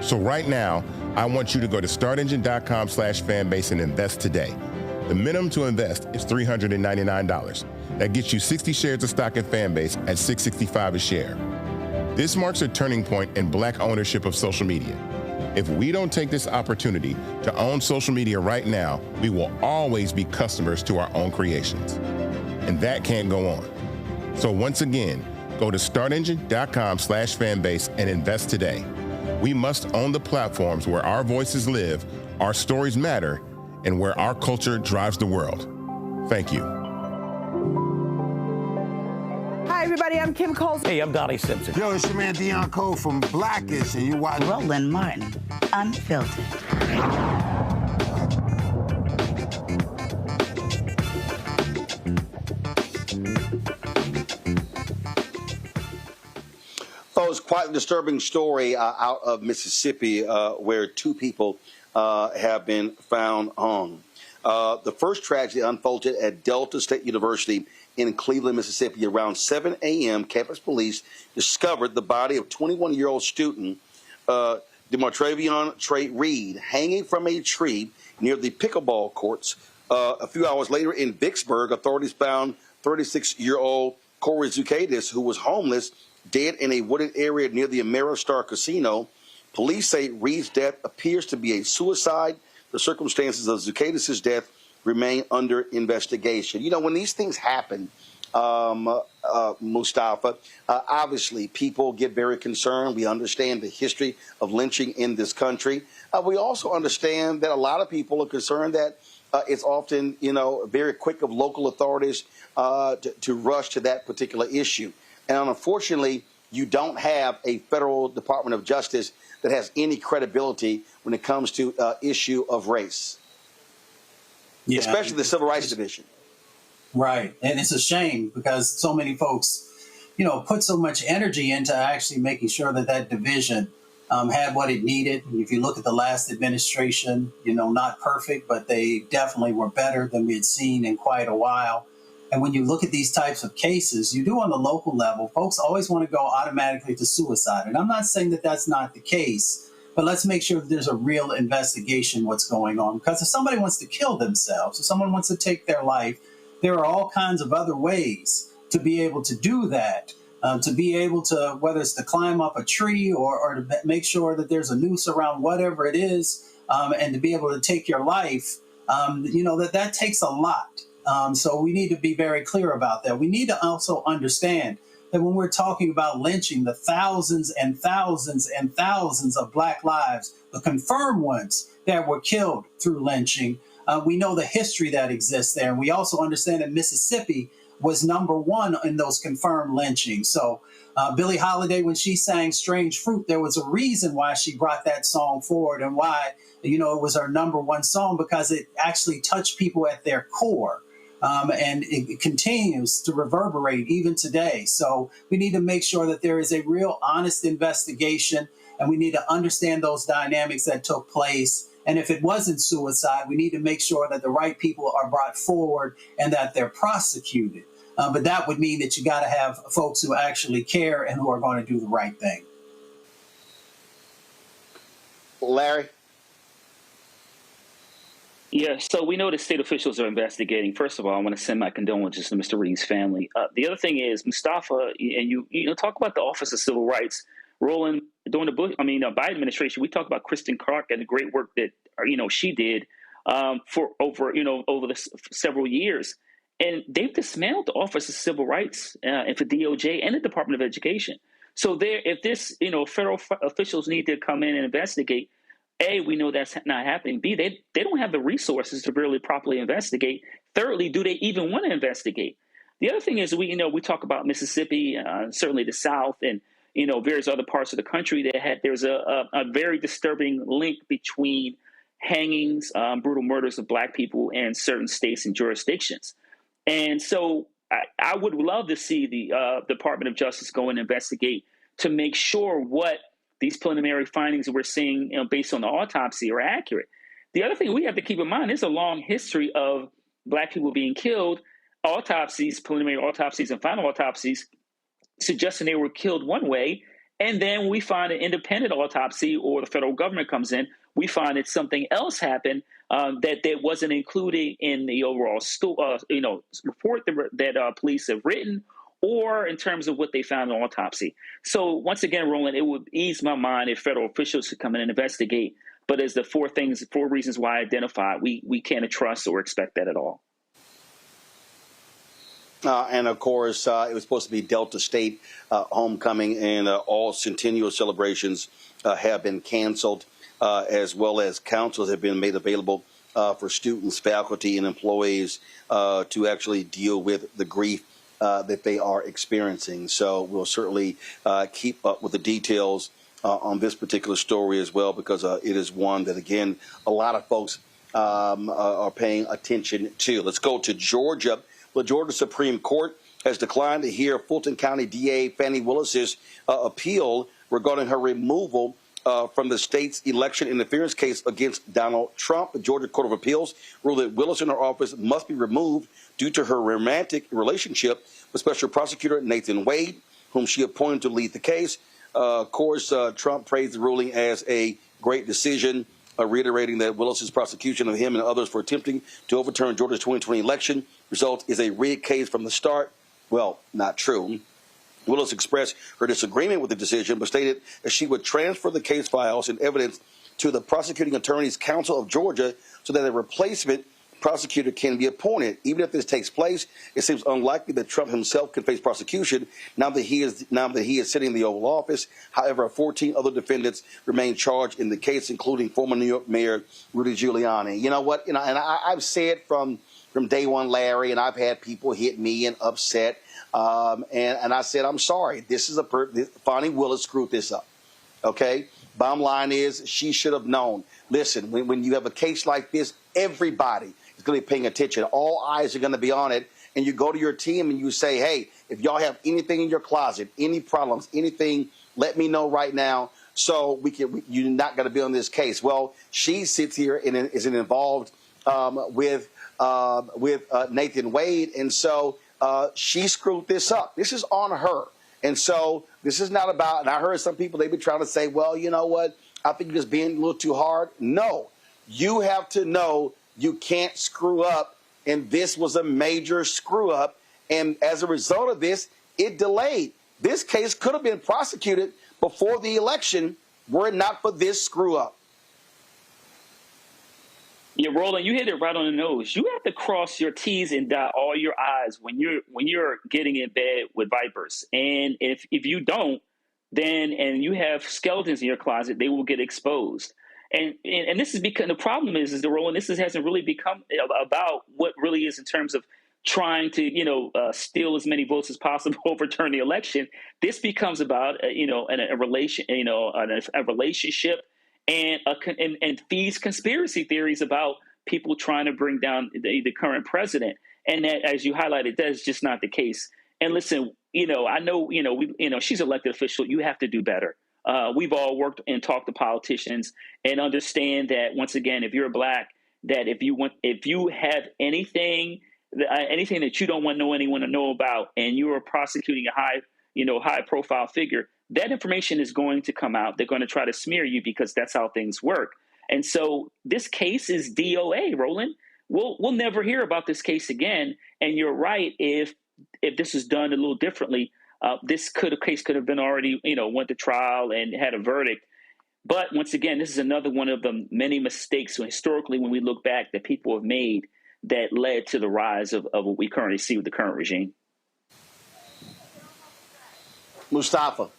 So right now, I want you to go to startengine.com/fanbase and invest today. The minimum to invest is $399. That gets you 60 shares of stock in Fanbase at $665 a share. This marks a turning point in Black ownership of social media. If we don't take this opportunity to own social media right now, we will always be customers to our own creations. And that can't go on. So once again, go to startengine.com/fanbase and invest today. We must own the platforms where our voices live, our stories matter, and where our culture drives the world. Thank you. Hi, everybody. I'm Kim Coles. Hey, I'm Donnie Simpson. Yo, it's your man Deion Cole from Blackish, and you watch Roland Martin Unfiltered. Oh, it's quite a disturbing story out of Mississippi where 2 people have been found hung. The first tragedy unfolded at Delta State University in Cleveland, Mississippi. Around 7 a.m., campus police discovered the body of 21-year-old student DeMartravion Trey Reed hanging from a tree near the pickleball courts. A few hours later in Vicksburg, authorities found 36-year-old Cory Zucadis, who was homeless, dead in a wooded area near the Ameristar Casino. Police say Reed's death appears to be a suicide. The circumstances of Zucadis' death remain under investigation. You know, when these things happen, Mustafa, obviously people get very concerned. We understand the history of lynching in this country. We also understand that a lot of people are concerned that it's often, very quick of local authorities to rush to that particular issue. And unfortunately, you don't have a federal Department of Justice that has any credibility when it comes to issue of race, especially the Civil Rights Division. Right. And it's a shame because so many folks, put so much energy into actually making sure that that division had what it needed. If you look at the last administration, not perfect, but they definitely were better than we had seen in quite a while. And when you look at these types of cases, you do on the local level, folks always want to go automatically to suicide. And I'm not saying that that's not the case, but let's make sure that there's a real investigation what's going on. Because if somebody wants to kill themselves, if someone wants to take their life, there are all kinds of other ways to be able to do that. To be able to, whether it's to climb up a tree or to make sure that there's a noose around whatever it is, and to be able to take your life, that takes a lot. So we need to be very clear about that. We need to also understand that when we're talking about lynching, the thousands and thousands and thousands of Black lives, the confirmed ones that were killed through lynching, we know the history that exists there. And we also understand that Mississippi was #1 in those confirmed lynchings. So Billie Holiday, when she sang Strange Fruit, there was a reason why she brought that song forward and why, it was her #1 song, because it actually touched people at their core. And it continues to reverberate even today. So we need to make sure that there is a real honest investigation, and we need to understand those dynamics that took place. And if it wasn't suicide, we need to make sure that the right people are brought forward and that they're prosecuted. But that would mean that you got to have folks who actually care and who are going to do the right thing. Larry? Yeah, so we know that state officials are investigating. First of all, I want to send my condolences to Mr. Reed's family. The other thing is, Mustafa, and you talk about the Office of Civil Rights. Roland, during the Biden administration, we talked about Kristen Clark and the great work that she did for over the several years, and they've dismantled the Office of Civil Rights and for DOJ and the Department of Education. So if this federal officials need to come in and investigate. A, we know that's not happening. B, they don't have the resources to really properly investigate. Thirdly, do they even want to investigate? The other thing is we talk about Mississippi, certainly the South, and various other parts of the country there's a very disturbing link between hangings, brutal murders of Black people in certain states and jurisdictions. And so I would love to see the Department of Justice go and investigate to make sure what these preliminary findings that we're seeing based on the autopsy are accurate. The other thing we have to keep in mind is a long history of Black people being killed. Autopsies, preliminary autopsies and final autopsies suggesting they were killed one way. And then we find an independent autopsy, or the federal government comes in, we find that something else happened that wasn't included in the overall report that police have written, or in terms of what they found in the autopsy. So once again, Roland, it would ease my mind if federal officials could come in and investigate. But as the four reasons why I identified, we can't trust or expect that at all. And of course, it was supposed to be Delta State homecoming, and all centennial celebrations have been canceled, as well as councils have been made available for students, faculty, and employees to actually deal with the grief that they are experiencing. So we'll certainly keep up with the details on this particular story as well, because it is one that, again, a lot of folks are paying attention to. Let's go to Georgia. The Georgia Supreme Court has declined to hear Fulton County DA Fani Willis's appeal regarding her removal from the state's election interference case against Donald Trump. The Georgia Court of Appeals ruled that Willis and her office must be removed due to her romantic relationship with Special Prosecutor Nathan Wade, whom she appointed to lead the case. Of course, Trump praised the ruling as a great decision, reiterating that Willis's prosecution of him and others for attempting to overturn Georgia's 2020 election result is a rigged case from the start. Well, not true. Willis expressed her disagreement with the decision, but stated that she would transfer the case files and evidence to the Prosecuting Attorney's Council of Georgia so that a replacement prosecutor can be appointed. Even if this takes place, it seems unlikely that Trump himself can face prosecution now that he is sitting in the Oval Office. However, 14 other defendants remain charged in the case, including former New York Mayor Rudy Giuliani. You know what? And I've said from day one, Larry, and I've had people hit me and upset. And I said, I'm sorry. This is Fani Willis screwed this up. Okay. Bottom line is she should have known. Listen, when you have a case like this, everybody is going to be paying attention. All eyes are going to be on it. And you go to your team and you say, hey, if y'all have anything in your closet, any problems, anything, let me know right now so you're not going to be on this case. Well, she sits here and is involved with Nathan Wade, and so she screwed this up. This is on her, and so this is not about. And I heard some people, they've been trying to say, well, you know what? I think you're just being a little too hard. No, you have to know you can't screw up, and this was a major screw up, and as a result of this, it delayed. This case could have been prosecuted before the election were it not for this screw up. Yeah, Roland, you hit it right on the nose. You have to cross your T's and dot all your I's when you're getting in bed with vipers. And if you don't, then and you have skeletons in your closet, they will get exposed. And this is because the problem is the Roland, this hasn't really become about what really is in terms of trying to steal as many votes as possible, overturn the election. This becomes about a relationship and these conspiracy theories about people trying to bring down the current president. And that, as you highlighted, that is just not the case. And listen, I know, she's an elected official. You have to do better. We've all worked and talked to politicians and understand that, once again, if you're Black, that if you have anything that you don't want anyone to know about, and you are prosecuting a high profile figure, that information is going to come out. They're going to try to smear you because that's how things work. And so this case is DOA, Roland. We'll never hear about this case again. And you're right. If this is done a little differently, this case could have been already, went to trial and had a verdict. But once again, this is another one of the many mistakes historically, when we look back, that people have made that led to the rise of what we currently see with the current regime. Mustafa.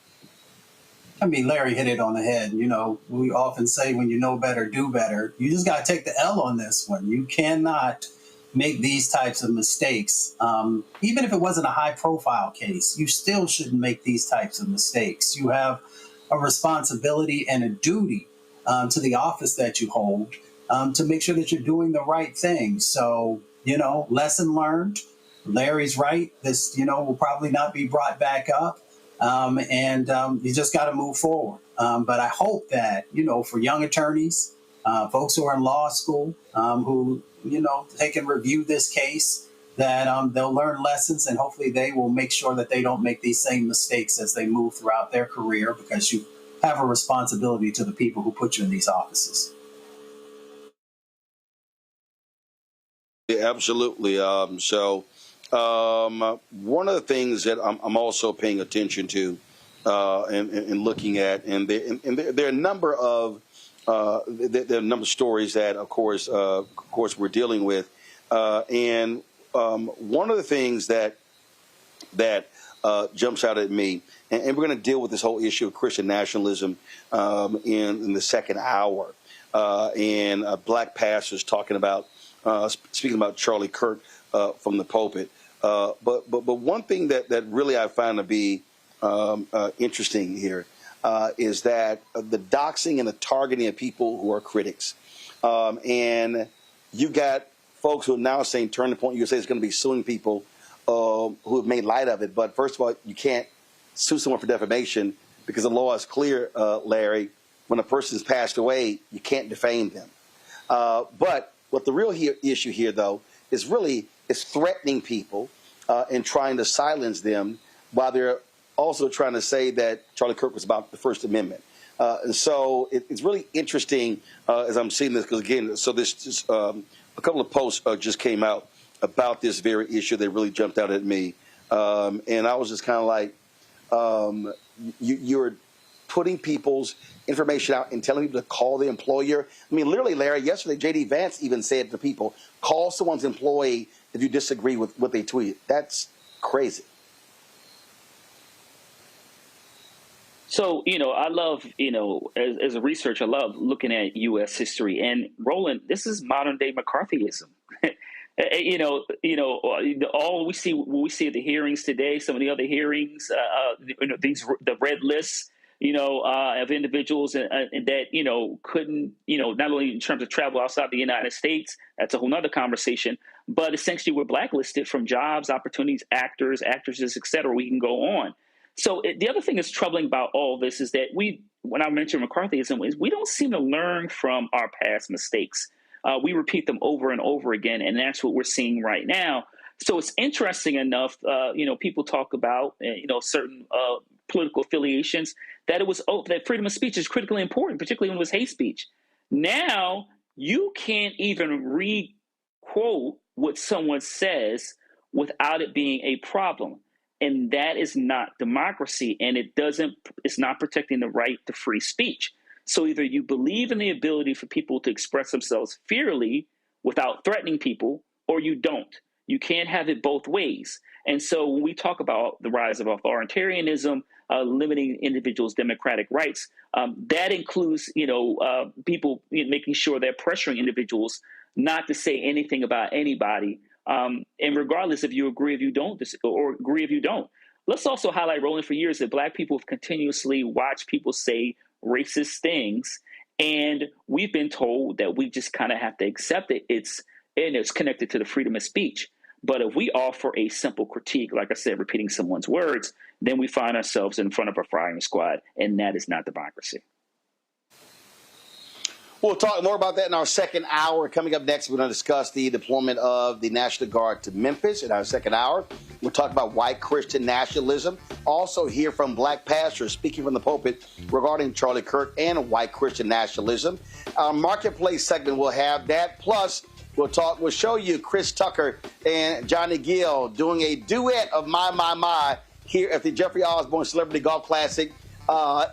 I mean, Larry hit it on the head. We often say, when you know better, do better. You just got to take the L on this one. You cannot make these types of mistakes. Even if it wasn't a high profile case, you still shouldn't make these types of mistakes. You have a responsibility and a duty to the office that you hold to make sure that you're doing the right thing. So, lesson learned. Larry's right. This, will probably not be brought back up. And you just got to move forward. But I hope that, for young attorneys, folks who are in law school, who, they can review this case, that they'll learn lessons, and hopefully they will make sure that they don't make these same mistakes as they move throughout their career, because you have a responsibility to the people who put you in these offices. Yeah, absolutely. So one of the things that I'm also paying attention to and looking at, and there are a number of stories that, of course, we're dealing with, and one of the things that jumps out at me, and we're going to deal with this whole issue of Christian nationalism in the second hour, and Black pastors speaking about Charlie Kirk from the pulpit. But one thing that really I find to be interesting here is that the doxing and the targeting of people who are critics. And you've got folks who are now saying, Turning Point USA is going to be suing people who have made light of it. But first of all, you can't sue someone for defamation, because the law is clear, Larry. When a person has passed away, you can't defame them. But what the real issue here, though, is threatening people and trying to silence them, while they're also trying to say that Charlie Kirk was about the First Amendment. And so it's really interesting as I'm seeing this, because, again, so this a couple of posts just came out about this very issue that really jumped out at me. And I was just kind of like, you're putting people's information out and telling people to call the employer. I mean, literally, Larry, yesterday, J.D. Vance even said to people, call someone's employee if you disagree with what they tweeted. That's crazy. So, I love, as a researcher, I love looking at U.S. history. And Roland, this is modern day McCarthyism. All we see at the hearings today, some of the other hearings, the red lists, of individuals that, couldn't, not only in terms of travel outside the United States, that's a whole nother conversation, but essentially were blacklisted from jobs, opportunities, actors, actresses, et cetera. We can go on. So the other thing that's troubling about all this is that we when I mention McCarthyism is we don't seem to learn from our past mistakes. We repeat them over and over again, and that's what we're seeing right now. So it's interesting enough, people talk about, certain political affiliations, that that freedom of speech is critically important, particularly when it was hate speech. Now you can't even re-quote what someone says without it being a problem. And that is not democracy, and it's not protecting the right to free speech. So either you believe in the ability for people to express themselves fairly without threatening people, or you don't. You can't have it both ways. And so when we talk about the rise of authoritarianism, limiting individuals' democratic rights, that includes, people making sure they're pressuring individuals not to say anything about anybody. And regardless if you agree, if you don't, or agree if you don't. Let's also highlight, Roland, for years that Black people have continuously watched people say racist things, and we've been told that we just kind of have to accept it. It's connected to the freedom of speech. But if we offer a simple critique, like I said, repeating someone's words, then we find ourselves in front of a firing squad, and that is not democracy. We'll talk more about that in our second hour. Coming up next, we're going to discuss the deployment of the National Guard to Memphis in our second hour. We'll talk about white Christian nationalism. Also hear from Black pastors speaking from the pulpit regarding Charlie Kirk and white Christian nationalism. Our marketplace segment will have that. Plus, we'll show you Chris Tucker and Johnny Gill doing a duet of My here at the Jeffrey Osborne Celebrity Golf Classic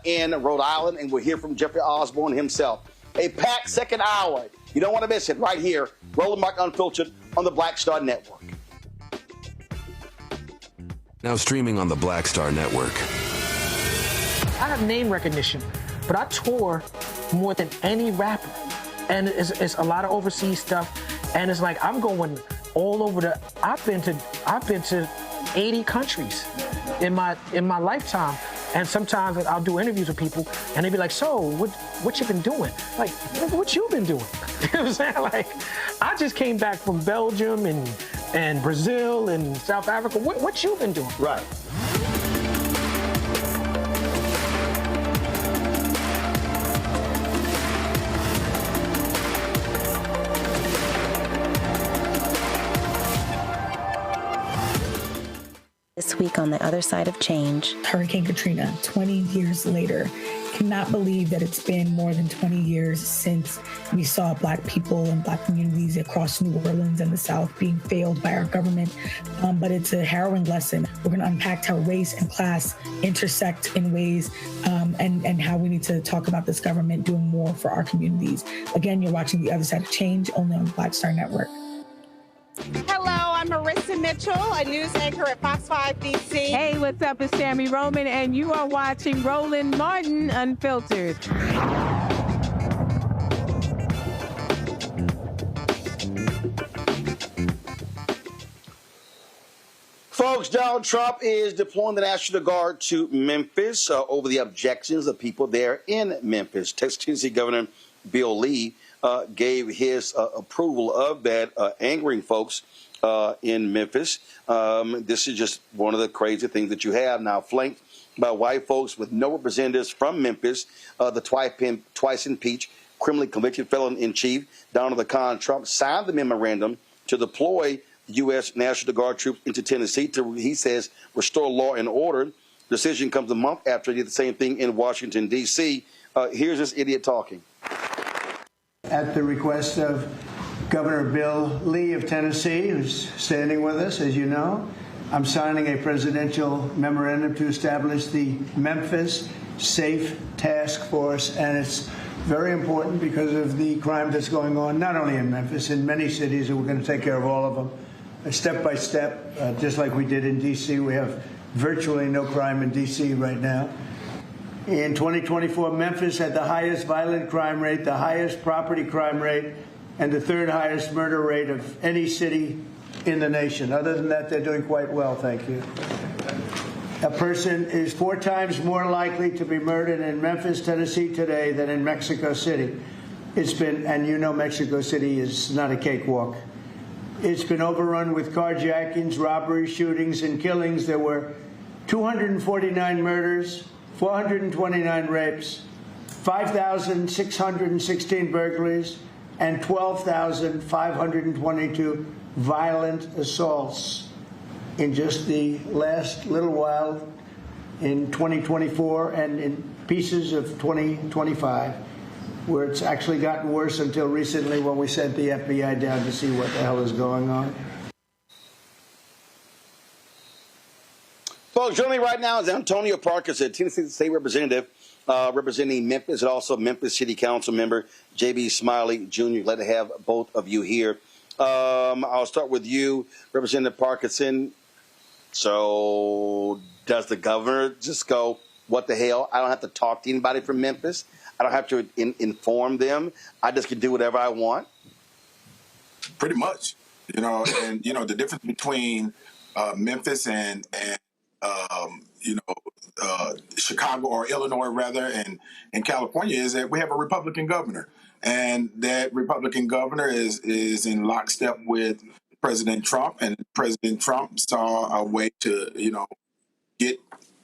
in Rhode Island. And we'll hear from Jeffrey Osborne himself. A packed second hour. You don't want to miss it right here. Roland Martin Unfiltered on the Black Star Network. Now streaming on the Black Star Network. I have name recognition, but I tour more than any rapper. And it's a lot of overseas stuff. And it's like I'm going all over I've been to 80 countries in my lifetime. And sometimes I'll do interviews with people, and they be like, "So, what you been doing?" Like, what you been doing? You know what I'm saying? Like, I just came back from Belgium and Brazil and South Africa. What you been doing? Right. This week on the other side of change. Hurricane Katrina, 20 years later. Cannot believe that it's been more than 20 years since we saw Black people and Black communities across New Orleans and the South being failed by our government. But it's a harrowing lesson. We're going to unpack how race and class intersect in ways and how we need to talk about this government doing more for our communities. Again, you're watching The Other Side of Change only on the Black Star Network. Hello, I'm Marissa Mitchell, a news anchor at Fox 5 DC. Hey, what's up? It's Sammy Roman, and you are watching Roland Martin Unfiltered. Folks, Donald Trump is deploying the National Guard to Memphis over the objections of people there in Memphis. Texas Tennessee Governor Bill Lee gave his approval of that, angering folks in Memphis. This is just one of the crazy things that you have now, flanked by white folks with no representatives from Memphis. The twice impeached, criminally convicted felon-in-chief, Donald Khan Trump, signed the memorandum to deploy U.S. National Guard troops into Tennessee to, he says, restore law and order. The decision comes a month after he did the same thing in Washington, D.C. Here's this idiot talking. At the request of Governor Bill Lee of Tennessee, who's standing with us, as you know, I'm signing a presidential memorandum to establish the Memphis Safe Task Force, and it's very important because of the crime that's going on, not only in Memphis, in many cities, and we're going to take care of all of them, step by step, just like we did in D.C. We have virtually no crime in D.C. right now. In 2024, Memphis had the highest violent crime rate, the highest property crime rate, and the third highest murder rate of any city in the nation. Other than that, they're doing quite well, thank you. A person is 4 times more likely to be murdered in Memphis, Tennessee today than in Mexico City. It's been, and you know Mexico City is not a cakewalk. It's been overrun with carjackings, robberies, shootings, and killings. There were 249 murders, 429 rapes, 5,616 burglaries, and 12,522 violent assaults in just the last little while in 2024 and in pieces of 2025, where it's actually gotten worse until recently when we sent the FBI down to see what the hell is going on. Folks, joining me right now is Antonio Parkinson, Tennessee State Representative, representing Memphis, and also Memphis City Council member J.B. Smiley Jr. Glad to have both of you here. I'll start with you, Representative Parkinson. So does the governor just go, what the hell? I don't have to talk to anybody from Memphis. I don't have to inform them. I just can do whatever I want. Pretty much, and the difference between Memphis and Chicago or Illinois rather, and California is that we have a Republican governor, and that Republican governor is in lockstep with President Trump, and President Trump saw a way to get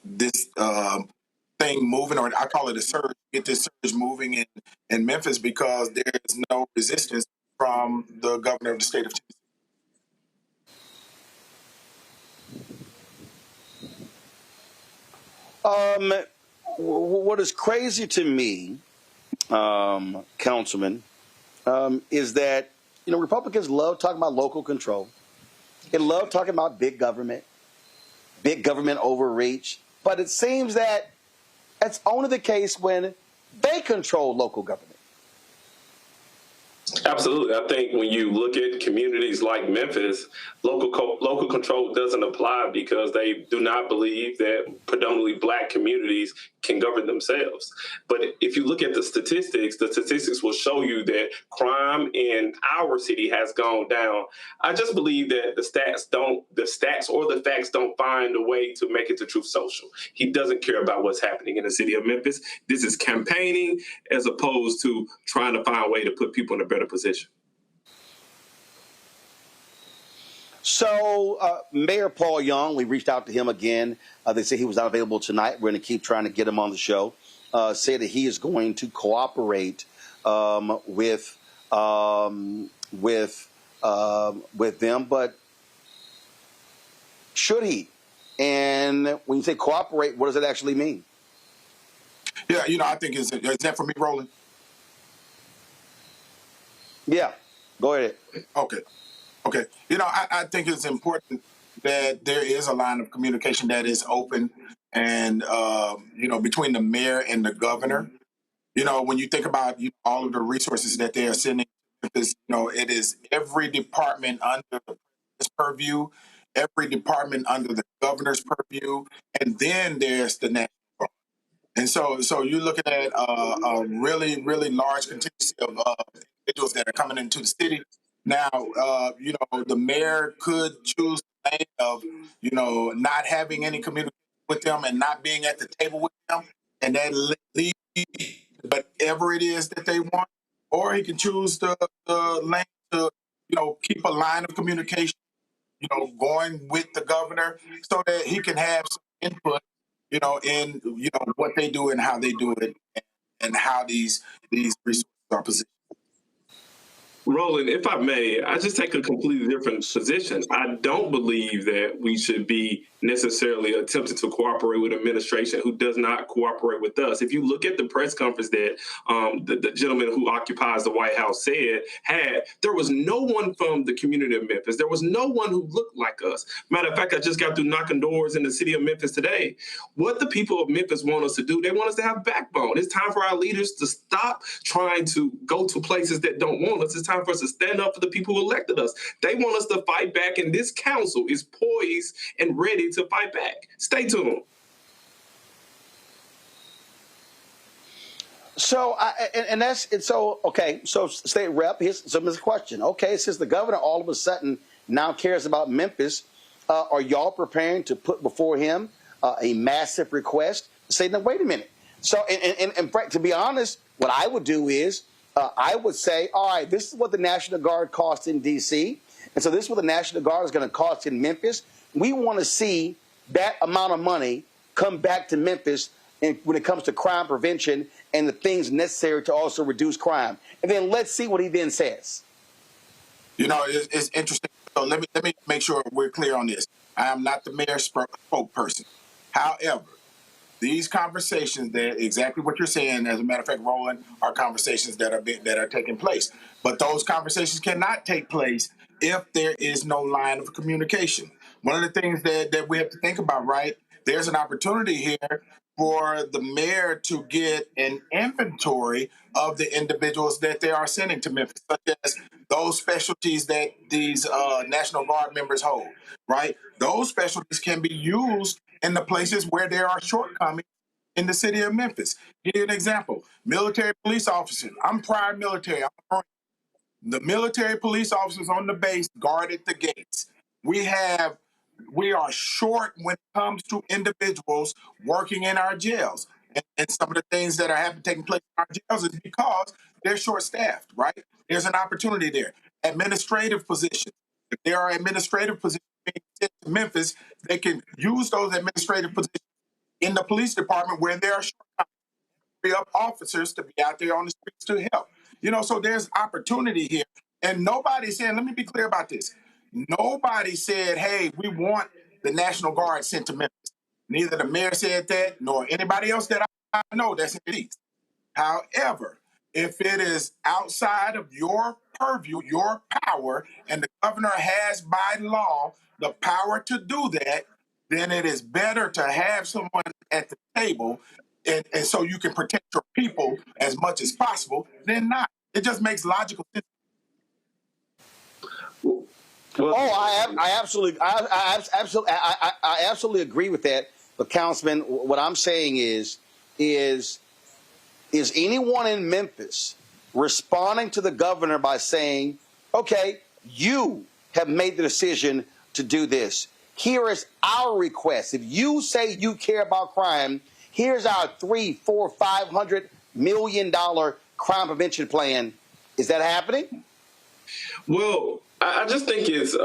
this thing moving, or I call it a surge, get this surge moving in Memphis, because there's no resistance from the governor of the state of Tennessee. What is crazy to me, Councilman, is that Republicans love talking about local control. They love talking about big government overreach. But it seems that that's only the case when they control local government. Absolutely. I think when you look at communities like Memphis, local control doesn't apply because they do not believe that predominantly black communities can govern themselves. But if you look at the statistics will show you that crime in our city has gone down. I just believe that the stats or the facts don't find a way to make it to Truth Social. He doesn't care about what's happening in the city of Memphis. This is campaigning as opposed to trying to find a way to put people in a better position. So Mayor Paul Young, we reached out to him again. They say he was not available tonight. We're going to keep trying to get him on the show. Say that he is going to cooperate with them, but should he? And when you say cooperate, what does it actually mean? Yeah, I think is that for me, Roland? Yeah, go ahead. Okay. I think it's important that there is a line of communication that is open and, between the mayor and the governor. When you think about all of the resources that they are sending, it is every department under the president's purview, every department under the governor's purview, and then there's the national guard. And so you're looking at a really, really large contingency of individuals that are coming into the city. Now, the mayor could choose the lane of, not having any communication with them and not being at the table with them, and that leads whatever it is that they want. Or he can choose the lane to, keep a line of communication, going with the governor so that he can have some input, in, what they do and how they do it and how these resources are positioned. Roland, if I may, I just take a completely different position. I don't believe that we should be necessarily attempting to cooperate with an administration who does not cooperate with us. If you look at the press conference that the gentleman who occupies the White House had, there was no one from the community of Memphis. There was no one who looked like us. Matter of fact, I just got through knocking doors in the city of Memphis today. What the people of Memphis want us to do, they want us to have backbone. It's time for our leaders to stop trying to go to places that don't want us. It's time for us to stand up for the people who elected us. They want us to fight back, and this council is poised and ready to fight back. Stay tuned. So, so state rep, here's the question. Okay, since the governor all of a sudden now cares about Memphis, are y'all preparing to put before him a massive request? Say, no, wait a minute. So, and to be honest, what I would do is I would say, all right, this is what the National Guard costs in D.C., and so this is what the National Guard is going to cost in Memphis. We want to see that amount of money come back to Memphis when it comes to crime prevention and the things necessary to also reduce crime. And then let's see what he then says. You know, it's interesting. So let me make sure we're clear on this. I am not the mayor's spokesperson. However, these conversations, that exactly what you're saying, as a matter of fact, Roland, are conversations that are taking place. But those conversations cannot take place if there is no line of communication. One of the things that we have to think about, right? There's an opportunity here for the mayor to get an inventory of the individuals that they are sending to Memphis, such as those specialties that these National Guard members hold, right? Those specialties can be used in the places where there are shortcomings in the city of Memphis. Give you an example. Military police officers. I'm prior military. The military police officers on the base guarded the gates. We are short when it comes to individuals working in our jails. And some of the things that are taking place in our jails is because they're short-staffed, right? There's an opportunity there. Administrative positions. If there are administrative positions being sent to Memphis, they can use those administrative positions in the police department where there are shortcomings. Free up officers to be out there on the streets to help. You know, so there's opportunity here. And nobody's saying, let me be clear about this. Nobody said, hey, we want the National Guard sent to Memphis. Neither the mayor said that, nor anybody else that I know that's in the East. However, if it is outside of your purview, your power, and the governor has by law the power to do that, then it is better to have someone at the table and so you can protect your people as much as possible than not. It just makes logical sense. Well, I absolutely agree with that. But Councilman, what I'm saying is anyone in Memphis responding to the governor by saying, okay, you have made the decision to do this. Here is our request. If you say you care about crime, here's our $300, $400, $500 million crime prevention plan. Is that happening? Well, I just think it's,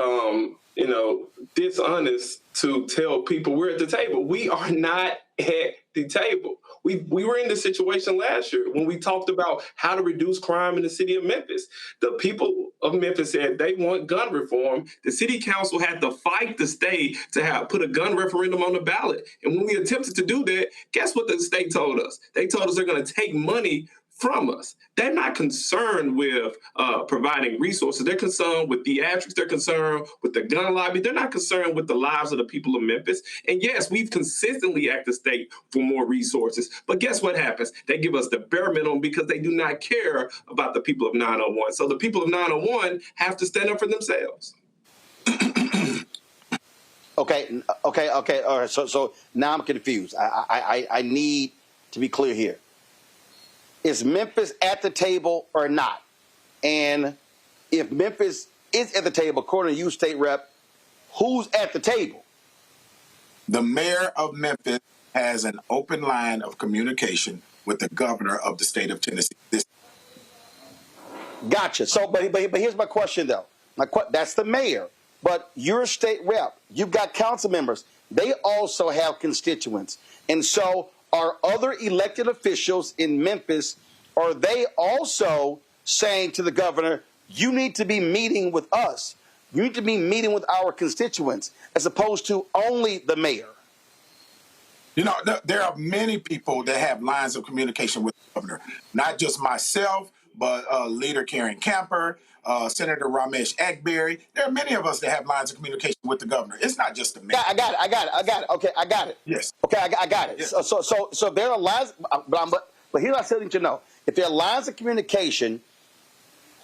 dishonest to tell people we're at the table. We are not at the table. We were in this situation last year when we talked about how to reduce crime in the city of Memphis. The people of Memphis said they want gun reform. The city council had to fight the state to put a gun referendum on the ballot. And when we attempted to do that, guess what the state told us? They told us they're going to take money from us. They're not concerned with providing resources. They're concerned with theatrics. They're concerned with the gun lobby. They're not concerned with the lives of the people of Memphis. And yes, we've consistently asked the state for more resources. But guess what happens? They give us the bare minimum because they do not care about the people of 901. So the people of 901 have to stand up for themselves. Okay. All right. So now I'm confused. I need to be clear here. Is Memphis at the table or not? And if Memphis is at the table, according to you, State Rep, who's at the table? The mayor of Memphis has an open line of communication with the governor of the state of Tennessee. Gotcha. So, but here's my question, though. That's the mayor. But you're a state rep. You've got council members. They also have constituents. And so are other elected officials in Memphis, are they also saying to the governor, you need to be meeting with us. You need to be meeting with our constituents, as opposed to only the mayor? You know, there are many people that have lines of communication with the governor, not just myself, but Leader Karen Camper, Senator Ramesh Akbari. There are many of us that have lines of communication with the governor. It's not just the mayor. I got it. Okay, I got it. Yes. Okay, I got it. Yes. So there are lines, but here's what I still need to know. If there are lines of communication,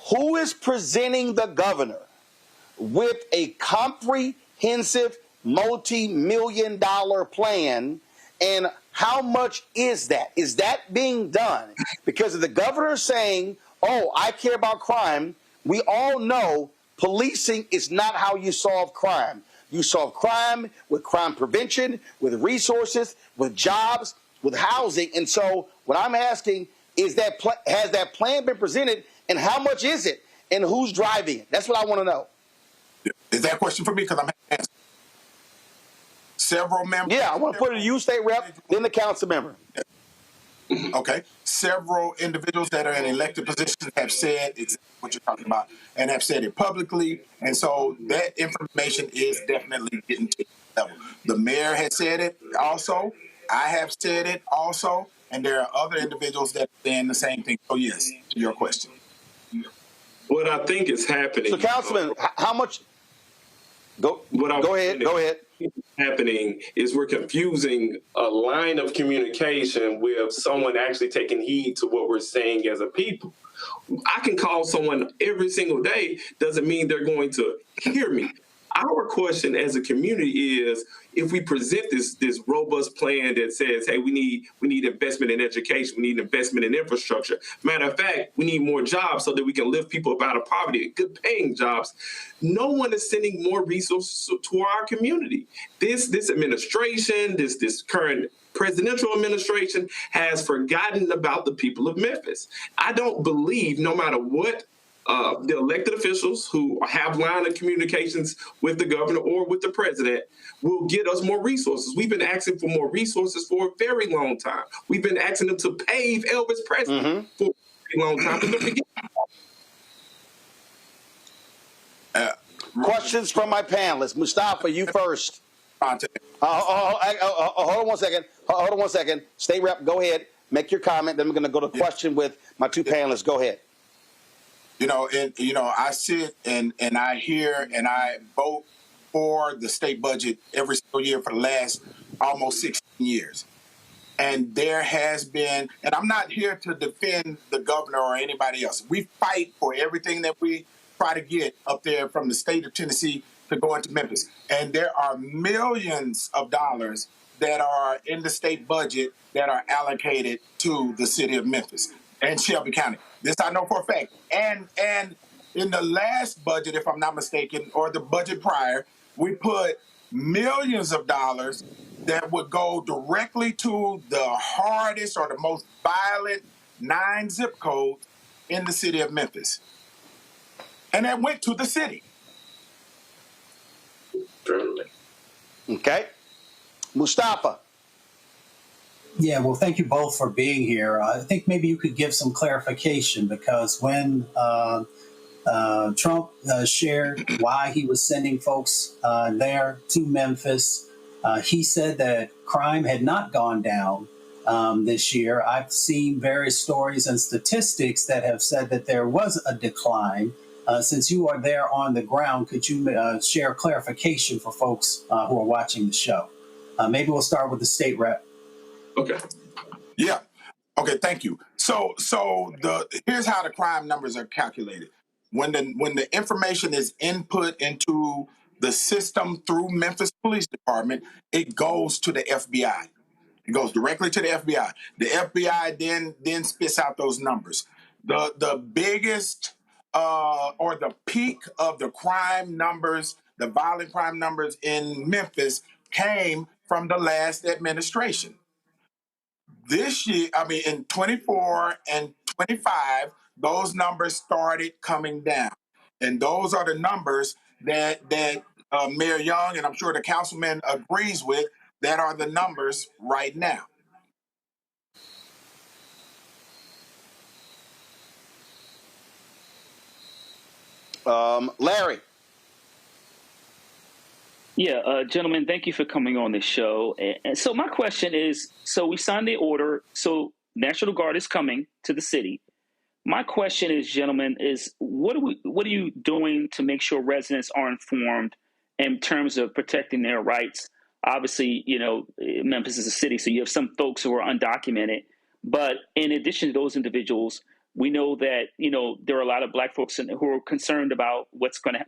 who is presenting the governor with a comprehensive multi-million-dollar plan, and how much is that? Is that being done? Because if the governor is saying, oh, I care about crime, we all know policing is not how you solve crime. You solve crime with crime prevention, with resources, with jobs, with housing. And so what I'm asking is has that plan been presented, and how much is it, and who's driving it? That's what I want to know. Is that a question for me? Because I'm answering. several members. Yeah, I want to put it to you, state rep, then the council member. Okay. Several individuals that are in elected positions have said exactly what you're talking about and have said it publicly. And so that information is definitely getting to the level. The mayor has said it also. I have said it also. And there are other individuals that are saying the same thing. So, yes, to your question. What I think is happening. So, Councilman, how much? Go ahead. Happening is we're confusing a line of communication with someone actually taking heed to what we're saying as a people. I can call someone every single day, doesn't mean they're going to hear me. Our question as a community is, if we present this robust plan that says, hey, we need investment in education, we need investment in infrastructure. Matter of fact, we need more jobs so that we can lift people up out of poverty, good paying jobs. No one is sending more resources to our community. This administration, this current presidential administration has forgotten about the people of Memphis. I don't believe, no matter what the elected officials who have line of communications with the governor or with the president will get us more resources. We've been asking for more resources for a very long time. We've been asking them to pave Elvis Presley for a very long time. Questions from my panelists. Mustafa, you first. Hold on one second. State rep, go ahead. Make your comment. Then we're going to go to question with my two panelists. Go ahead. I sit and I hear and I vote for the state budget every single year for the last almost 16 years. And there has been, and I'm not here to defend the governor or anybody else. We fight for everything that we try to get up there from the state of Tennessee to go into Memphis. And there are millions of dollars that are in the state budget that are allocated to the city of Memphis and Shelby County. This I know for a fact. And in the last budget, if I'm not mistaken, or the budget prior, we put millions of dollars that would go directly to the hardest or the most violent 9 zip codes in the city of Memphis. And that went to the city. Okay. Mustafa. Yeah, well, thank you both for being here. I think maybe you could give some clarification, because when Trump shared why he was sending folks there to Memphis, he said that crime had not gone down this year. I've seen various stories and statistics that have said that there was a decline. Since you are there on the ground, could you share clarification for folks who are watching the show? Maybe we'll start with the state rep. Okay. Yeah. Okay. Thank you. So here's how the crime numbers are calculated. When the information is input into the system through Memphis Police Department, it goes to the FBI. It goes directly to the FBI. The FBI then spits out those numbers. The biggest or the peak of the crime numbers, the violent crime numbers in Memphis, came from the last administration. This year, in 24 and 25, those numbers started coming down. And those are the numbers that Mayor Young, and I'm sure the councilman agrees with, that are the numbers right now. Larry. Yeah, gentlemen, thank you for coming on the show. And so my question is, so we signed the order, so National Guard is coming to the city. My question is, gentlemen, is what are you doing to make sure residents are informed in terms of protecting their rights? Obviously, Memphis is a city, so you have some folks who are undocumented. But in addition to those individuals, we know that, there are a lot of Black folks who are concerned about what's coming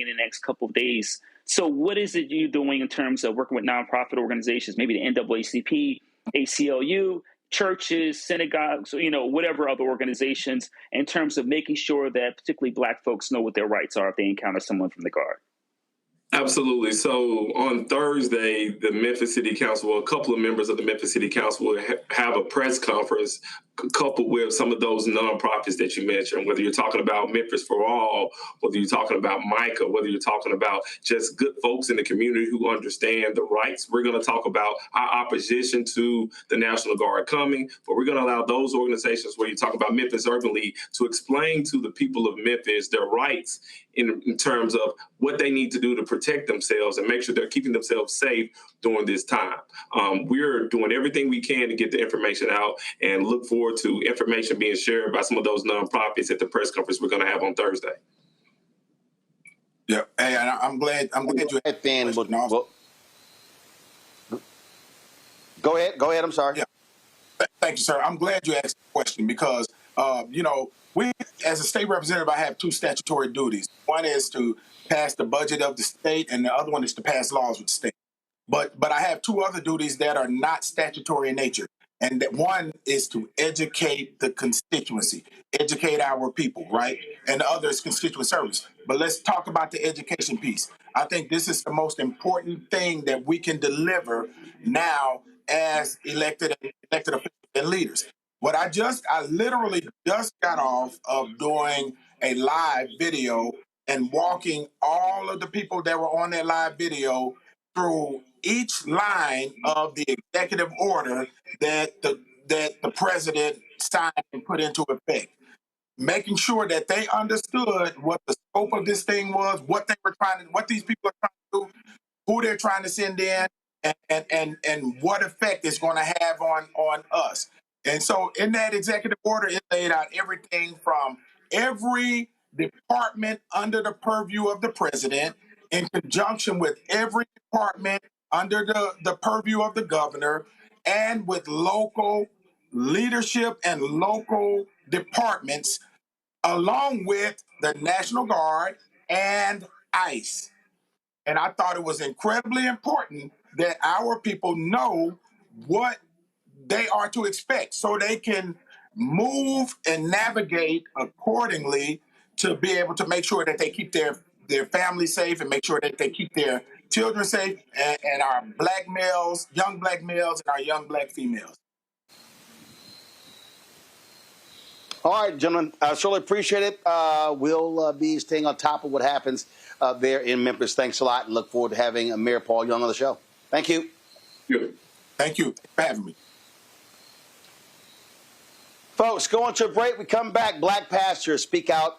in the next couple of days. So what is it you're doing in terms of working with nonprofit organizations, maybe the NAACP, ACLU, churches, synagogues, whatever other organizations, in terms of making sure that particularly Black folks know what their rights are if they encounter someone from the Guard? Absolutely. So on Thursday, the Memphis City Council, well, a couple of members of the Memphis City Council will have a press conference coupled with some of those nonprofits that you mentioned, whether you're talking about Memphis for All, whether you're talking about Micah, whether you're talking about just good folks in the community who understand the rights. We're going to talk about our opposition to the National Guard coming, but we're going to allow those organizations where you talk about Memphis Urban League to explain to the people of Memphis their rights in terms of what they need to do to protect themselves and make sure they're keeping themselves safe during this time. We're doing everything we can to get the information out and look forward to information being shared by some of those nonprofits at the press conference we're going to have on Thursday. Yeah, hey, I'm glad you had Fan. Well, go ahead. I'm sorry. Yeah. Thank you, sir. I'm glad you asked the question because, we, as a state representative, I have two statutory duties. One is to pass the budget of the state, and the other one is to pass laws with the state. But I have two other duties that are not statutory in nature. And that one is to educate the constituency, educate our people, right? And the other is constituent service. But let's talk about the education piece. I think this is the most important thing that we can deliver now as elected officials and leaders. I literally just got off of doing a live video and walking all of the people that were on that live video through each line of the executive order that the president signed and put into effect, making sure that they understood what the scope of this thing was, what these people are trying to do, who they're trying to send in, and what effect it's going to have on us. And so in that executive order, it laid out everything from every department under the purview of the president in conjunction with every department under the purview of the governor and with local leadership and local departments, along with the National Guard and ICE. And I thought it was incredibly important that our people know what they are to expect so they can move and navigate accordingly to be able to make sure that they keep their families safe and make sure that they keep their children safe and our black males, young black males, and our young black females. All right, gentlemen, I surely appreciate it. We'll be staying on top of what happens there in Memphis. Thanks a lot, and look forward to having Mayor Paul Young on the show. Thank you. Thank you for having me. Folks, going to a break. We come back. Black pastors speak out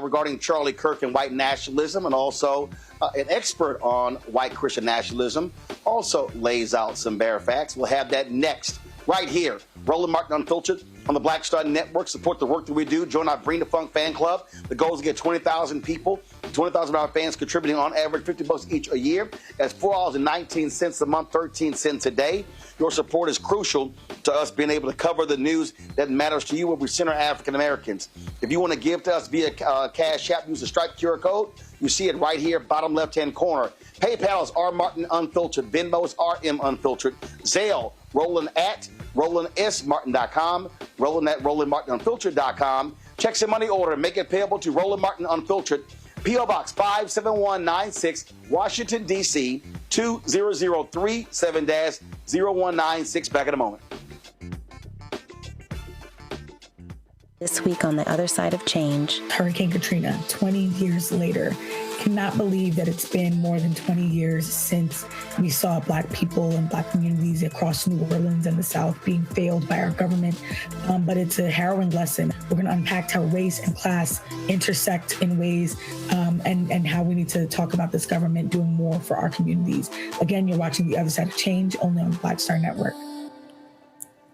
regarding Charlie Kirk and white nationalism, and also an expert on white Christian nationalism also lays out some bare facts. We'll have that next, right here. Roland Martin Unfiltered on the Black Star Network. Support the work that we do. Join our Bring the Funk fan club. The goal is to get 20,000 people, 20,000 of our fans contributing on average $50 each a year. That's $4.19 a month, 13 cents a day. Your support is crucial to us being able to cover the news that matters to you where we center African Americans. If you want to give to us via Cash App, use the Stripe QR code. You see it right here, bottom left-hand corner. PayPal is R Martin Unfiltered. Venmo is RM Unfiltered. Zelle, Roland at RolandSMartin.com. Roland at RolandMartinUnfiltered.com. Check some money order. Make it payable to Roland Martin Unfiltered. P.O. Box 57196, Washington, D.C. 20037-0196. Back in a moment. This week on the other side of change. Hurricane Katrina, 20 years later. Cannot believe that it's been more than 20 years since we saw Black people and Black communities across New Orleans and the South being failed by our government. But it's a harrowing lesson. We're going to unpack how race and class intersect in ways and how we need to talk about this government doing more for our communities. Again, you're watching The Other Side of Change only on the Black Star Network.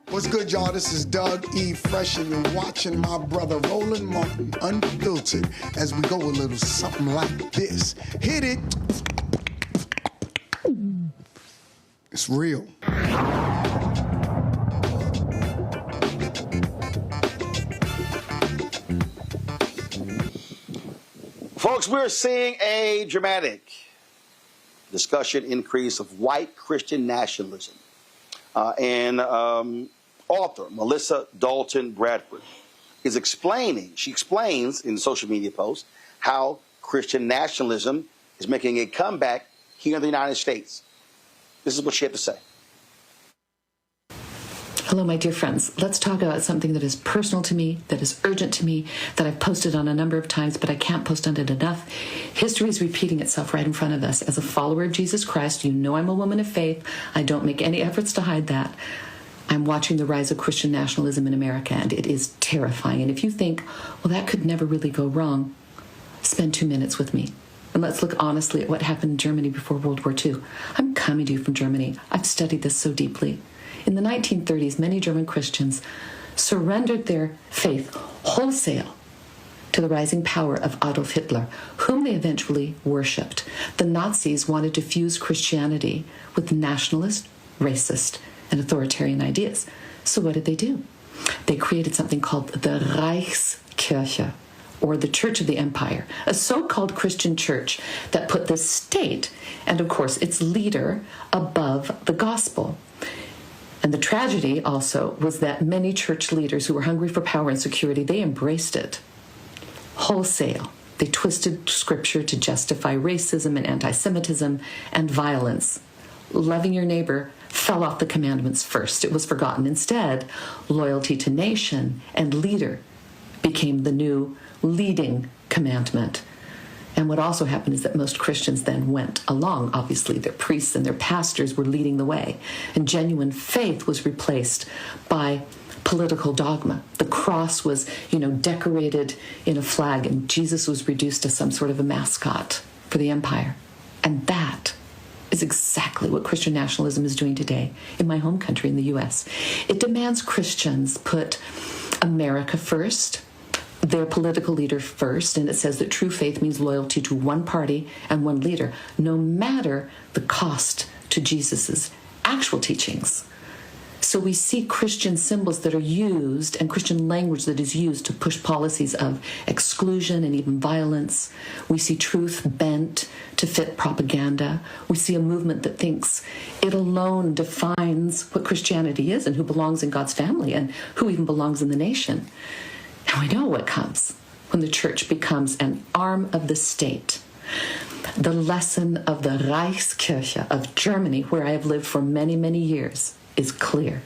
What's good, y'all? This is Doug E. Fresh, and you're watching my brother Roland Martin Unfiltered as we go a little something like this. Hit it. It's real. Folks, we're seeing a dramatic discussion increase of white Christian nationalism. And author Melissa Dalton Bradford is explaining, she explains in social media posts how Christian nationalism is making a comeback here in the United States. This is what she had to say. Hello, my dear friends. Let's talk about something that is personal to me, that is urgent to me, that I've posted on a number of times, but I can't post on it enough. History is repeating itself right in front of us. As a follower of Jesus Christ, you know I'm a woman of faith. I don't make any efforts to hide that. I'm watching the rise of Christian nationalism in America, and it is terrifying. And if you think, well, that could never really go wrong, spend 2 minutes with me. And let's look honestly at what happened in Germany before World War II. I'm coming to you from Germany. I've studied this so deeply. In the 1930s, many German Christians surrendered their faith wholesale to the rising power of Adolf Hitler, whom they eventually worshipped. The Nazis wanted to fuse Christianity with nationalist, racist, and authoritarian ideas. So what did they do? They created something called the Reichskirche, or the Church of the Empire, a so-called Christian church that put the state, and of course its leader, above the gospel. And the tragedy also was that many church leaders who were hungry for power and security, they embraced it wholesale. They twisted scripture to justify racism and anti-Semitism and violence. Loving your neighbor fell off the commandments first. It was forgotten. Instead, loyalty to nation and leader became the new leading commandment. And what also happened is that most Christians then went along. Obviously, their priests and their pastors were leading the way. And genuine faith was replaced by political dogma. The cross was, decorated in a flag, and Jesus was reduced to some sort of a mascot for the empire. And that is exactly what Christian nationalism is doing today in my home country, in the U.S. It demands Christians put America first, their political leader first, and it says that true faith means loyalty to one party and one leader, no matter the cost to Jesus's actual teachings. So we see Christian symbols that are used and Christian language that is used to push policies of exclusion and even violence. We see truth bent to fit propaganda. We see a movement that thinks it alone defines what Christianity is and who belongs in God's family and who even belongs in the nation. And we know what comes when the church becomes an arm of the state. The lesson of the Reichskirche of Germany, where I have lived for many, many years, is clear.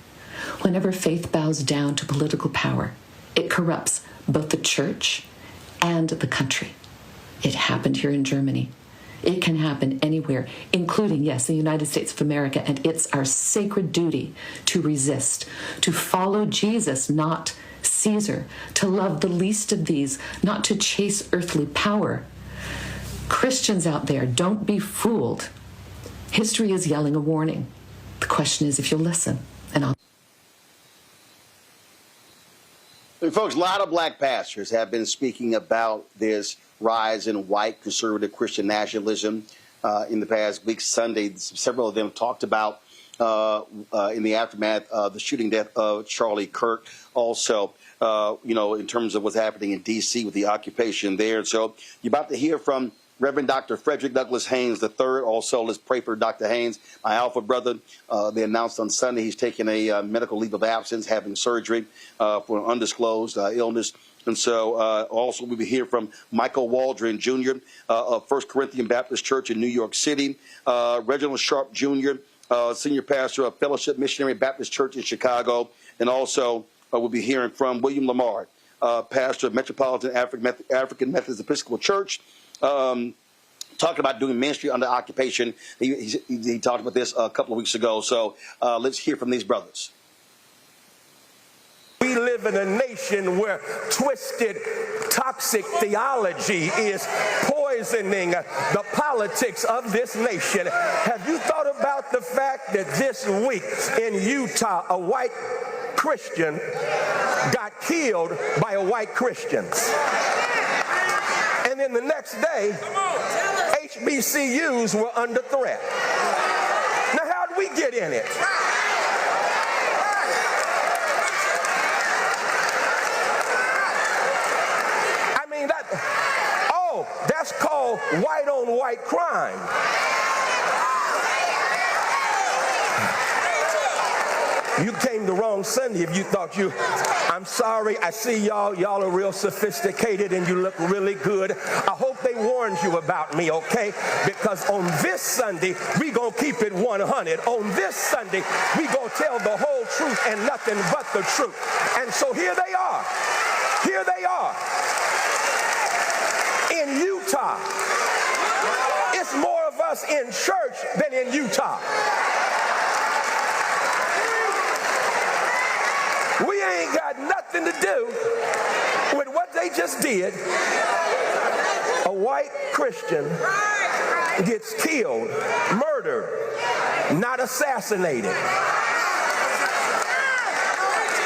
Whenever faith bows down to political power, it corrupts both the church and the country. It happened here in Germany. It can happen anywhere, including, yes, the United States of America, and it's our sacred duty to resist, to follow Jesus, not Caesar, to love the least of these, not to chase earthly power. Christians out there, don't be fooled. History is yelling a warning. The question is if you'll listen. And folks, a lot of black pastors have been speaking about this rise in white conservative Christian nationalism in the past week. Sunday, several of them talked about in the aftermath of the shooting death of Charlie Kirk. Also, in terms of what's happening in D.C. with the occupation there. So you're about to hear from Reverend Dr. Frederick Douglass Haynes III. Also, let's pray for Dr. Haynes, my alpha brother. They announced on Sunday he's taking a medical leave of absence, having surgery for an undisclosed illness. And so also we'll be hearing from Michael Waldron Jr. Of First Corinthian Baptist Church in New York City, Reginald Sharp Jr., senior pastor of Fellowship Missionary Baptist Church in Chicago, and also we'll be hearing from William Lamar, pastor of Metropolitan African Methodist Episcopal Church, talking about doing ministry under occupation. He talked about this a couple of weeks ago. So let's hear from these brothers. We live in a nation where twisted, toxic theology is poisoning the politics of this nation. Have you thought about the fact that this week in Utah, a white Christian got killed by a white Christian? And then the next day, HBCUs were under threat. Now, how did we get in it? I mean, that's called white-on-white crime. You came the wrong Sunday if you thought I'm sorry, I see y'all are real sophisticated and you look really good. I hope they warned you about me, okay? Because on this Sunday, we gonna keep it 100. On this Sunday, we gonna tell the whole truth and nothing but the truth. And so here they are. Here they are. In Utah. It's more of us in church than in Utah. We ain't got nothing to do with what they just did. A white Christian gets killed, murdered, not assassinated.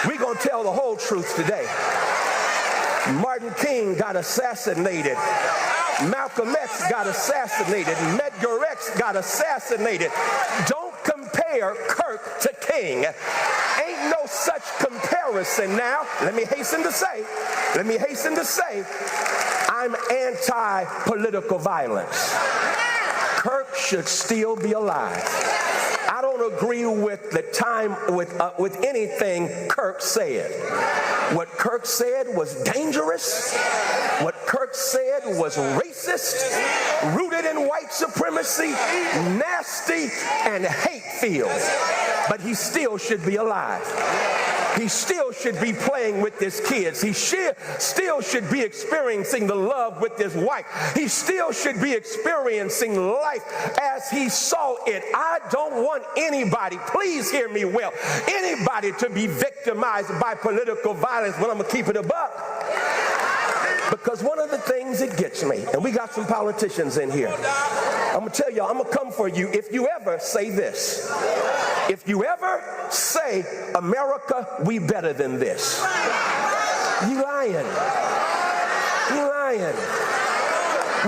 We're going to tell the whole truth today. Martin King got assassinated. Malcolm X got assassinated. Medgar X got assassinated. Don't compare Kirk to King. Ain't no such comparison now. Let me hasten to say, I'm anti-political violence. Kirk should still be alive. I don't agree with the time with anything Kirk said. What Kirk said was dangerous. What Kirk said was racist, rooted in white supremacy, nasty, and hate-filled. But he still should be alive. He still should be playing with his kids. He still should be experiencing the love with his wife. He still should be experiencing life as he saw it. I don't want anybody, please hear me well, anybody to be victimized by political violence when I'm going to keep it a buck. Because one of the things that gets me, and we got some politicians in here, I'm going to tell y'all, I'm going to come for you if you ever say this. If you ever say, America, we better than this. You lying. You lying.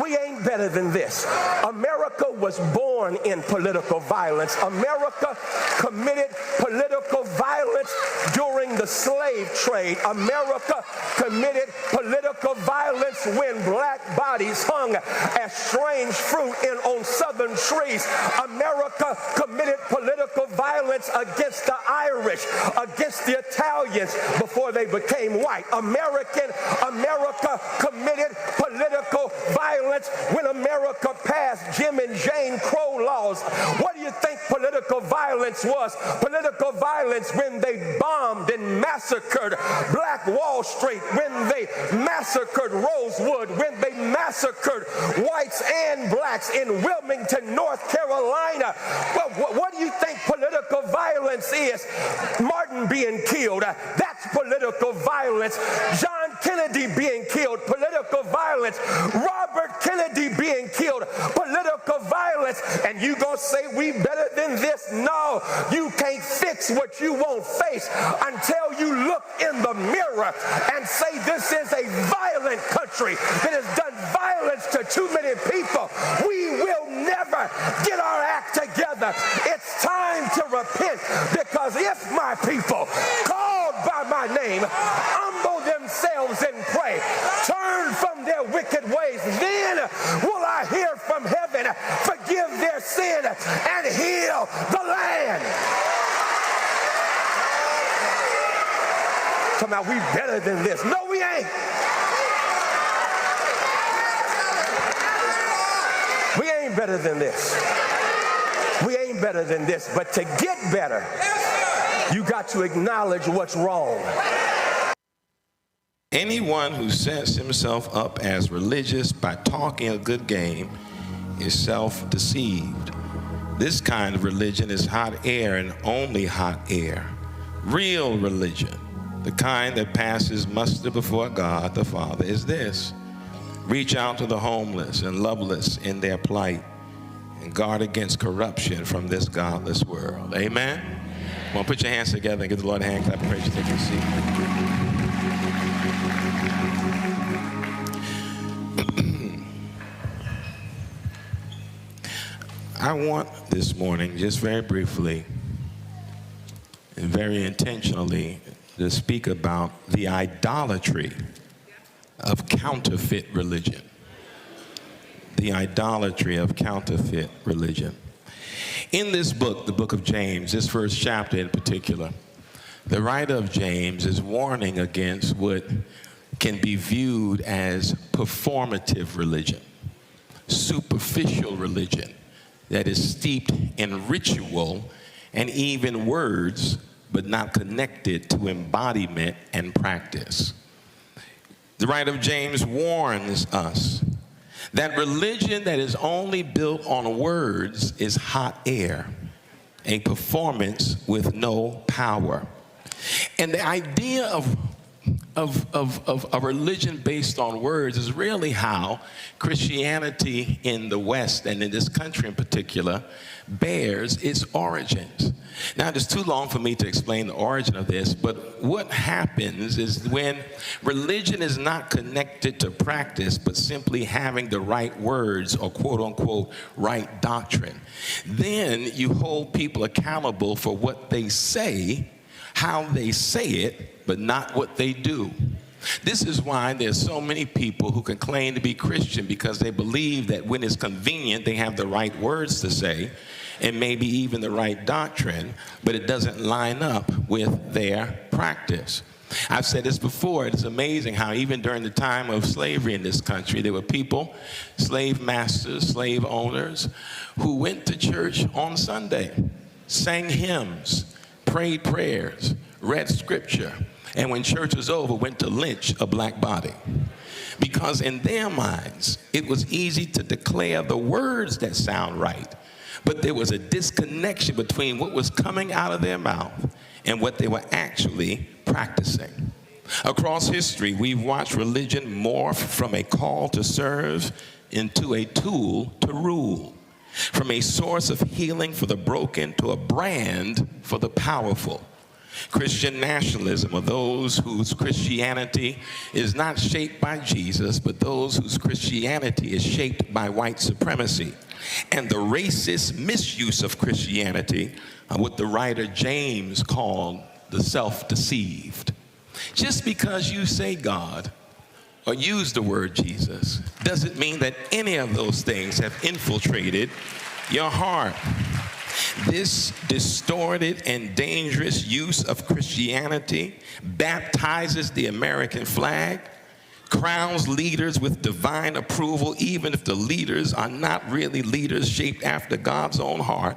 We ain't better than this. America was born in political violence. America committed political violence during the slave trade. America committed political violence when black bodies hung as strange fruit on southern trees. America committed political violence against the Irish, against the Italians before they became white. America committed political violence when America passed Jim and Jane Crow laws. What do you think political violence was? Political violence when they bombed and massacred Black Wall Street, when they massacred Rosewood, when they massacred whites and blacks in Wilmington, North Carolina. Well, what do you think political violence is? Martin being killed, that's political violence. John Kennedy being killed, political violence. Robert Kennedy being killed, political violence. And you gonna say we better than this? No, you can't fix what you won't face until you look in the mirror and say this is a violent country that has done violence to too many people. We will never get our act together. It's time to repent, because if my people called by my name humble themselves and pray, turn from their wicked ways, then will I hear from heaven, forgive their sin, and heal the land. Talking about we better than this. No, we ain't. We ain't better than this. We ain't better than this. But to get better, you got to acknowledge what's wrong. Anyone who sets himself up as religious by talking a good game is self-deceived. This kind of religion is hot air and only hot air. Real religion, the kind that passes muster before God the Father, is this: reach out to the homeless and loveless in their plight and guard against corruption from this godless world. Amen? Well, put your hands together and give the Lord a hand clap. Praise you. Take your seat. I want this morning, just very briefly and very intentionally, to speak about the idolatry of counterfeit religion. The idolatry of counterfeit religion. In this book, the book of James, this first chapter in particular, the writer of James is warning against what can be viewed as performative religion. superficial religion that is steeped in ritual and even words, but not connected to embodiment and practice. The writer of James warns us that religion that is only built on words is hot air, a performance with no power. And the idea of a religion based on words is really how Christianity in the West, and in this country in particular, bears its origins. Now, it's too long for me to explain the origin of this, but what happens is when religion is not connected to practice, but simply having the right words or quote-unquote right doctrine, then you hold people accountable for what they say, how they say it, but not what they do. This is why there's so many people who can claim to be Christian, because they believe that when it's convenient, they have the right words to say and maybe even the right doctrine, but it doesn't line up with their practice. I've said this before, it's amazing how even during the time of slavery in this country, there were people, slave masters, slave owners, who went to church on Sunday, sang hymns, prayed prayers, read scripture, and when church was over, went to lynch a black body. Because in their minds, it was easy to declare the words that sound right, but there was a disconnection between what was coming out of their mouth and what they were actually practicing. Across history, we've watched religion morph from a call to serve into a tool to rule, from a source of healing for the broken to a brand for the powerful. Christian nationalism, or those whose Christianity is not shaped by Jesus, but those whose Christianity is shaped by white supremacy, and the racist misuse of Christianity, what the writer James called the self-deceived. Just because you say God or use the word Jesus doesn't mean that any of those things have infiltrated your heart. This distorted and dangerous use of Christianity baptizes the American flag, crowns leaders with divine approval, even if the leaders are not really leaders shaped after God's own heart,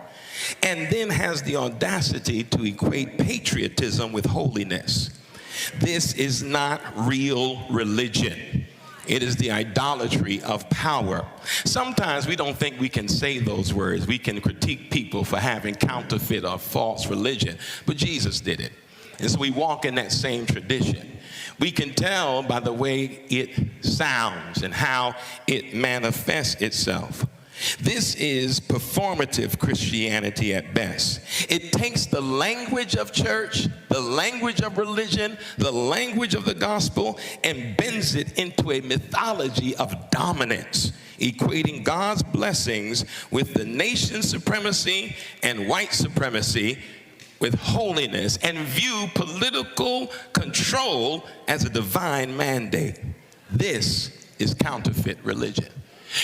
and then has the audacity to equate patriotism with holiness. This is not real religion. It is the idolatry of power. Sometimes we don't think we can say those words. We can critique people for having counterfeit or false religion, but Jesus did it. And so we walk in that same tradition. We can tell by the way it sounds and how it manifests itself. This is performative Christianity at best. It takes the language of church, the language of religion, the language of the gospel, and bends it into a mythology of dominance, equating God's blessings with the nation's supremacy and white supremacy with holiness, and view political control as a divine mandate. This is counterfeit religion.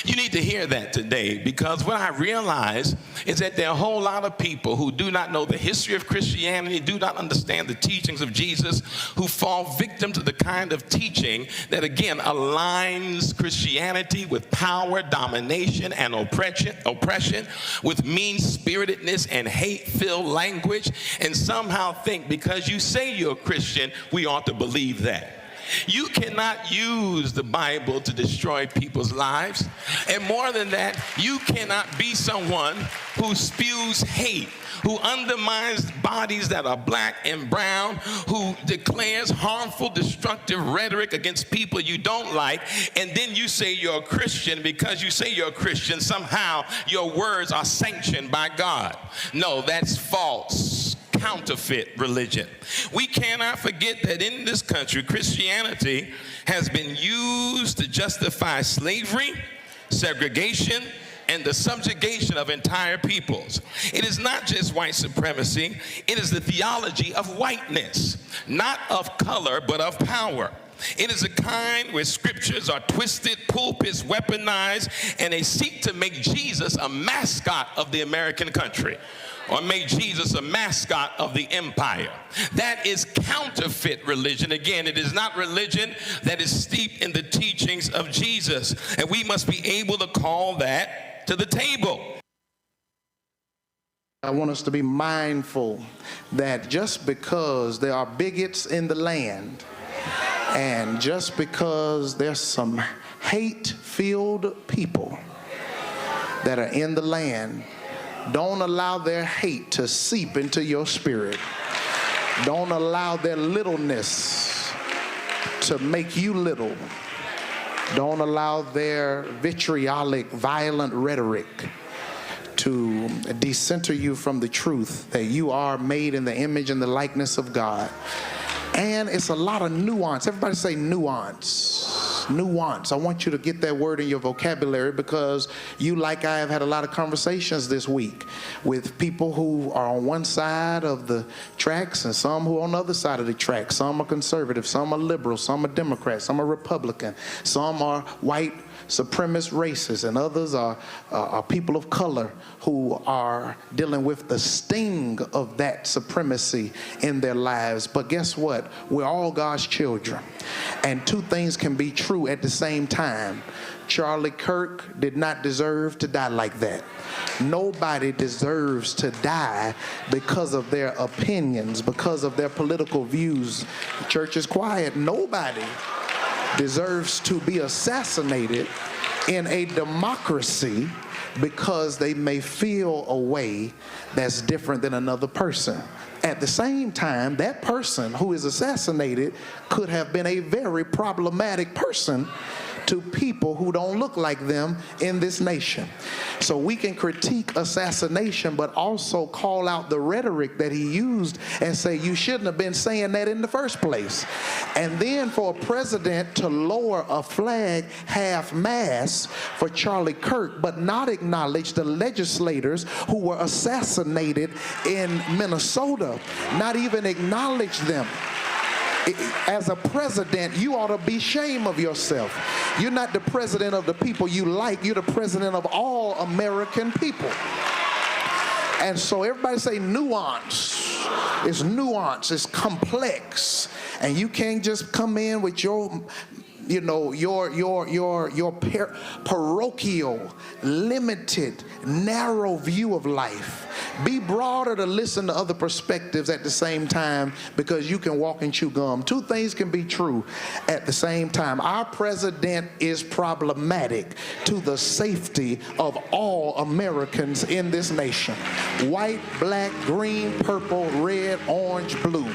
You need to hear that today, because what I realize is that there are a whole lot of people who do not know the history of Christianity, do not understand the teachings of Jesus, who fall victim to the kind of teaching that, again, aligns Christianity with power, domination, and oppression, with mean-spiritedness and hate-filled language, and somehow think because you say you're a Christian, we ought to believe that. You cannot use the Bible to destroy people's lives. And more than that, you cannot be someone who spews hate, who undermines bodies that are black and brown, who declares harmful, destructive rhetoric against people you don't like, and then you say you're a Christian. Because you say you're a Christian, somehow your words are sanctioned by God. No, that's false. Counterfeit religion. We cannot forget that in this country, Christianity has been used to justify slavery, segregation, and the subjugation of entire peoples. It is not just white supremacy, it is the theology of whiteness, not of color, but of power. It is a kind where scriptures are twisted, pulpits weaponized, and they seek to make Jesus a mascot of the American country, or make Jesus a mascot of the empire. That is counterfeit religion. Again, it is not religion that is steeped in the teachings of Jesus, and we must be able to call that to the table. I want us to be mindful that just because there are bigots in the land, and just because there's some hate-filled people that are in the land, don't allow their hate to seep into your spirit. Don't allow their littleness to make you little. Don't allow their vitriolic, violent rhetoric to decenter you from the truth that you are made in the image and the likeness of God. And it's a lot of nuance. Everybody say nuance. Nuance. I want you to get that word in your vocabulary, because you, like I, have had a lot of conversations this week with people who are on one side of the tracks and some who are on the other side of the track. Some are conservative, some are liberal, some are Democrat, some are Republican, some are white supremacist racists, and others are people of color who are dealing with the sting of that supremacy in their lives. But guess what? We're all God's children, and two things can be true at the same time. Charlie Kirk did not deserve to die like that. Nobody deserves to die because of their opinions, because of their political views. The church is quiet. Nobody deserves to be assassinated in a democracy because they may feel a way that's different than another person. At the same time, that person who is assassinated could have been a very problematic person to people who don't look like them in this nation. So we can critique assassination, but also call out the rhetoric that he used and say, you shouldn't have been saying that in the first place. And then for a president to lower a flag half-mast for Charlie Kirk, but not acknowledge the legislators who were assassinated in Minnesota, not even acknowledge them. As a president, you ought to be ashamed of yourself. You're not the president of the people you like. You're the president of all American people. And so everybody say nuance. It's nuance. It's complex. And you can't just come in with your parochial, limited, narrow view of life. Be broader to listen to other perspectives at the same time, because you can walk and chew gum. Two things can be true at the same time. Our president is problematic to the safety of all Americans in this nation. White, black, green, purple, red, orange, blue.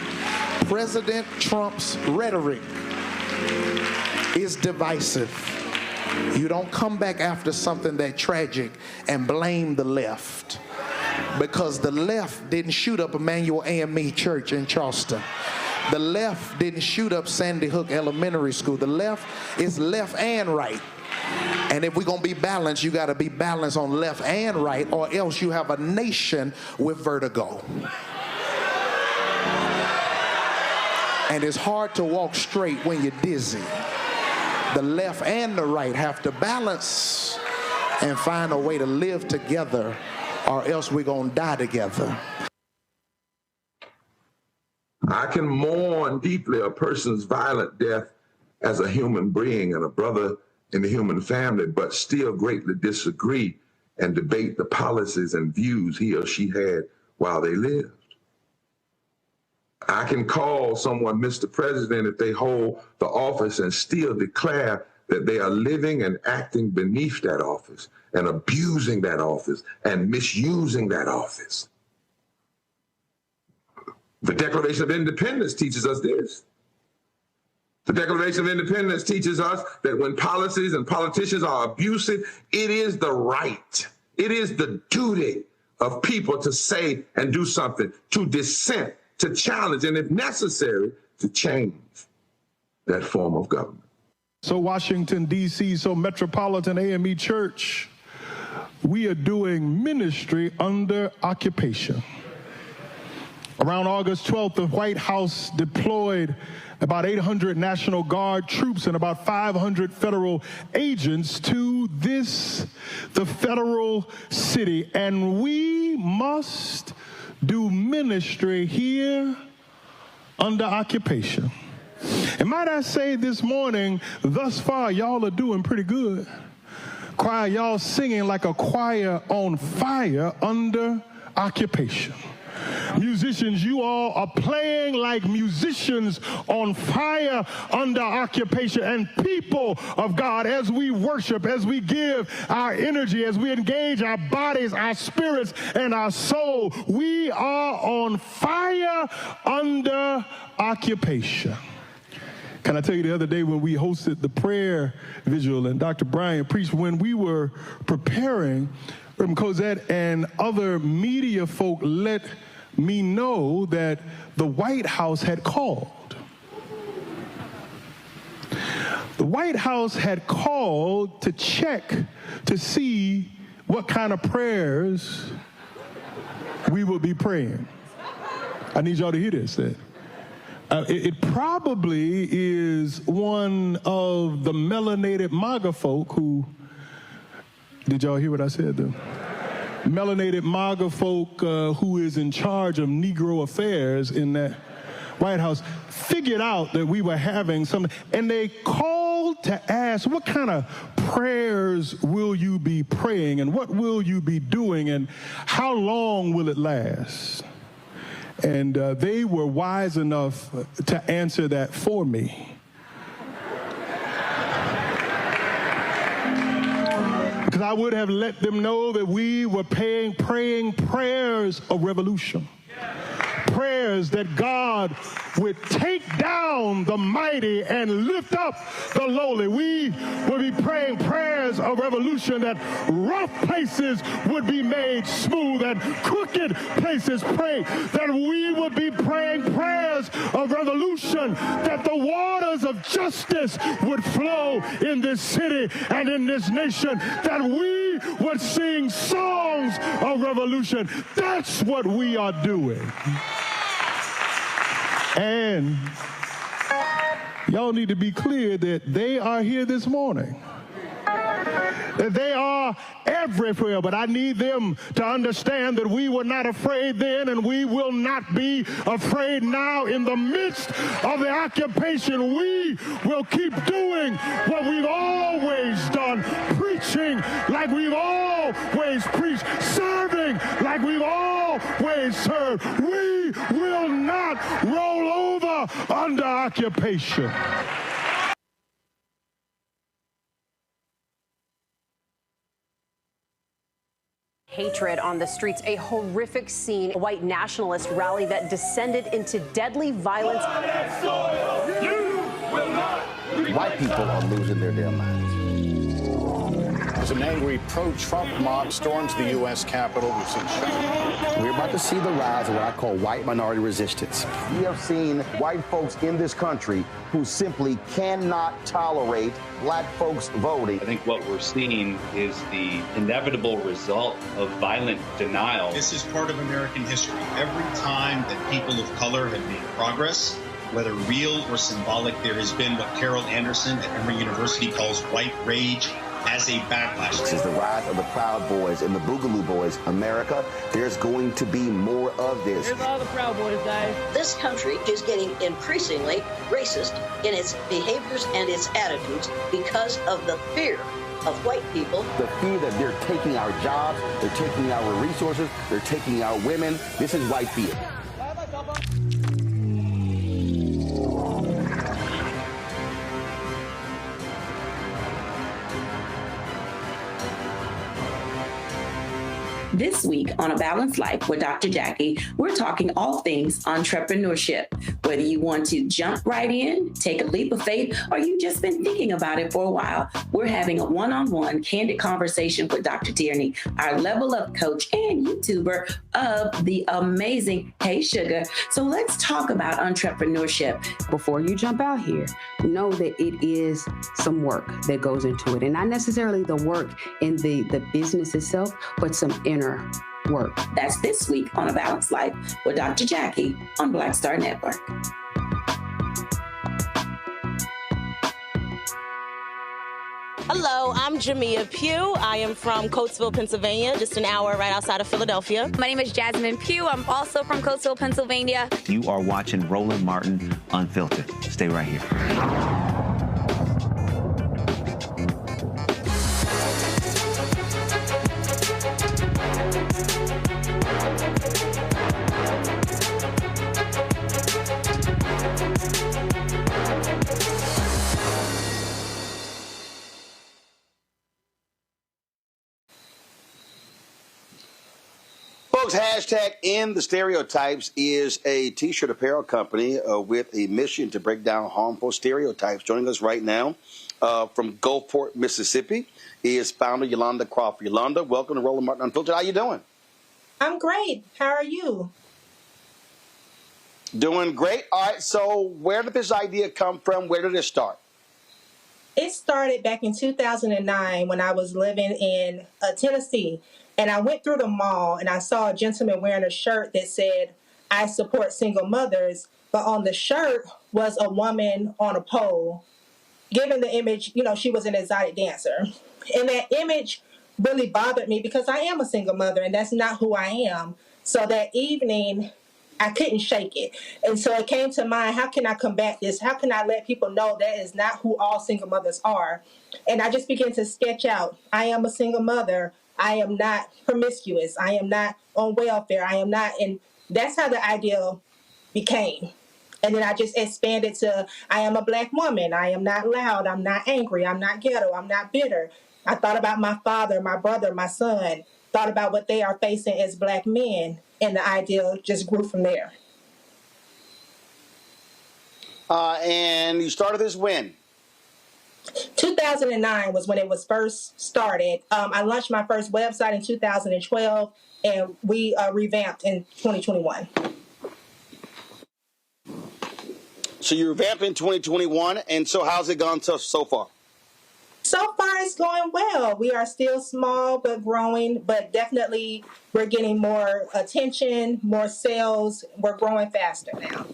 President Trump's rhetoric is divisive. You don't come back after something that tragic and blame the left, because the left didn't shoot up Emmanuel AME Church in Charleston. The left didn't shoot up Sandy Hook Elementary School. The left is left and right. And if we're going to be balanced, you got to be balanced on left and right, or else you have a nation with vertigo. And it's hard to walk straight when you're dizzy. The left and the right have to balance and find a way to live together, or else we're going to die together. I can mourn deeply a person's violent death as a human being and a brother in the human family, but still greatly disagree and debate the policies and views he or she had while they lived. I can call someone Mr. President if they hold the office and still declare that they are living and acting beneath that office and abusing that office and misusing that office. The Declaration of Independence teaches us this. The Declaration of Independence teaches us that when policies and politicians are abusive, it is the right, it is the duty of people to say and do something, to dissent, to challenge, and if necessary, to change that form of government. So Washington, D.C., so Metropolitan AME Church, we are doing ministry under occupation. Around August 12th, the White House deployed about 800 National Guard troops and about 500 federal agents to the federal city. And we must do ministry here under occupation. And might I say this morning, thus far, y'all are doing pretty good. Choir, y'all singing like a choir on fire under occupation. Musicians, you all are playing like musicians on fire under occupation. And people of God, as we worship, as we give our energy, as we engage our bodies, our spirits, and our soul, we are on fire under occupation. Can I tell you, the other day when we hosted the prayer vigil and Dr. Bryan preached, when we were preparing, Cosette and other media folk let me know that the White House had called. The White House had called to check to see what kind of prayers we would be praying. I need y'all to hear this. It probably is one of the melanated MAGA folk who, did y'all hear what I said though? Melanated MAGA folk who is in charge of Negro affairs in that White House figured out that we were having some, and they called to ask, what kind of prayers will you be praying, and what will you be doing, and how long will it last? And they were wise enough to answer that for me. Because I would have let them know that we were praying prayers of revolution. Prayers that God would take down the mighty and lift up the lowly. We would be praying prayers of revolution, that rough places would be made smooth and crooked places pray. That we would be praying prayers of revolution, that the waters of justice would flow in this city and in this nation. That we would sing songs of revolution. That's what we are doing. And y'all need to be clear that they are here this morning. That they are everywhere, but I need them to understand that we were not afraid then, and we will not be afraid now. In the midst of the occupation, we will keep doing what we've always done, preaching like we've always preached, serving like we've always served. We will not roll over under occupation. Hatred on the streets, a horrific scene, a white nationalist rally that descended into deadly violence. White people are losing their damn minds. As an angry pro-Trump mob storms the U.S. Capitol, we've seen shooting. We're about to see the rise of what I call white minority resistance. We have seen white folks in this country who simply cannot tolerate black folks voting. I think what we're seeing is the inevitable result of violent denial. This is part of American history. Every time that people of color have made progress, whether real or symbolic, there has been what Carol Anderson at Emory University calls white rage as a backlash. This is the rise of the Proud Boys and the Boogaloo Boys. America, there's going to be more of this. Here's all the Proud Boys, guys. This country is getting increasingly racist in its behaviors and its attitudes because of the fear of white people. The fear that they're taking our jobs, they're taking our resources, they're taking our women. This is white fear. This week on A Balanced Life with Dr. Jackie, we're talking all things entrepreneurship. Whether you want to jump right in, take a leap of faith, or you've just been thinking about it for a while, we're having a one-on-one candid conversation with Dr. Tierney, our level up coach and YouTuber of the amazing Hey Sugar. So let's talk about entrepreneurship. Before you jump out here, know that it is some work that goes into it. And not necessarily the work in the business itself, but some inner work. That's this week on A Balanced Life with Dr. Jackie on Black Star Network. Hello, I'm Jamia Pugh. I am from Coatesville, Pennsylvania, just an hour right outside of Philadelphia. My name is Jasmine Pugh. I'm also from Coatesville, Pennsylvania. You are watching Roland Martin Unfiltered. Stay right here. Folks, hashtag End the Stereotypes is a T-shirt apparel company with a mission to break down harmful stereotypes. Joining us right now from Gulfport, Mississippi, is founder Yolanda Crawford. Yolanda, welcome to Roland Martin Unfiltered. How you doing? I'm great. How are you? Doing great. All right, so where did this idea come from? Where did it start? It started back in 2009 when I was living in Tennessee. And I went through the mall and I saw a gentleman wearing a shirt that said, "I support single mothers." But on the shirt was a woman on a pole, giving the image, she was an exotic dancer. And that image really bothered me because I am a single mother and that's not who I am. So that evening, I couldn't shake it. And so it came to mind, how can I combat this? How can I let people know that is not who all single mothers are? And I just began to sketch out, I am a single mother. I am not promiscuous. I am not on welfare. I am not, and that's how the idea became. And then I just expanded to, I am a Black woman. I am not loud. I'm not angry. I'm not ghetto. I'm not bitter. I thought about my father, my brother, my son, thought about what they are facing as Black men, and the idea just grew from there. And you started this when? 2009 was when it was first started. I launched my first website in 2012, and we revamped in 2021. So you revamped in 2021, and so how's it gone so far? So far, it's going well. We are still small but growing, but definitely we're getting more attention, more sales. We're growing faster now.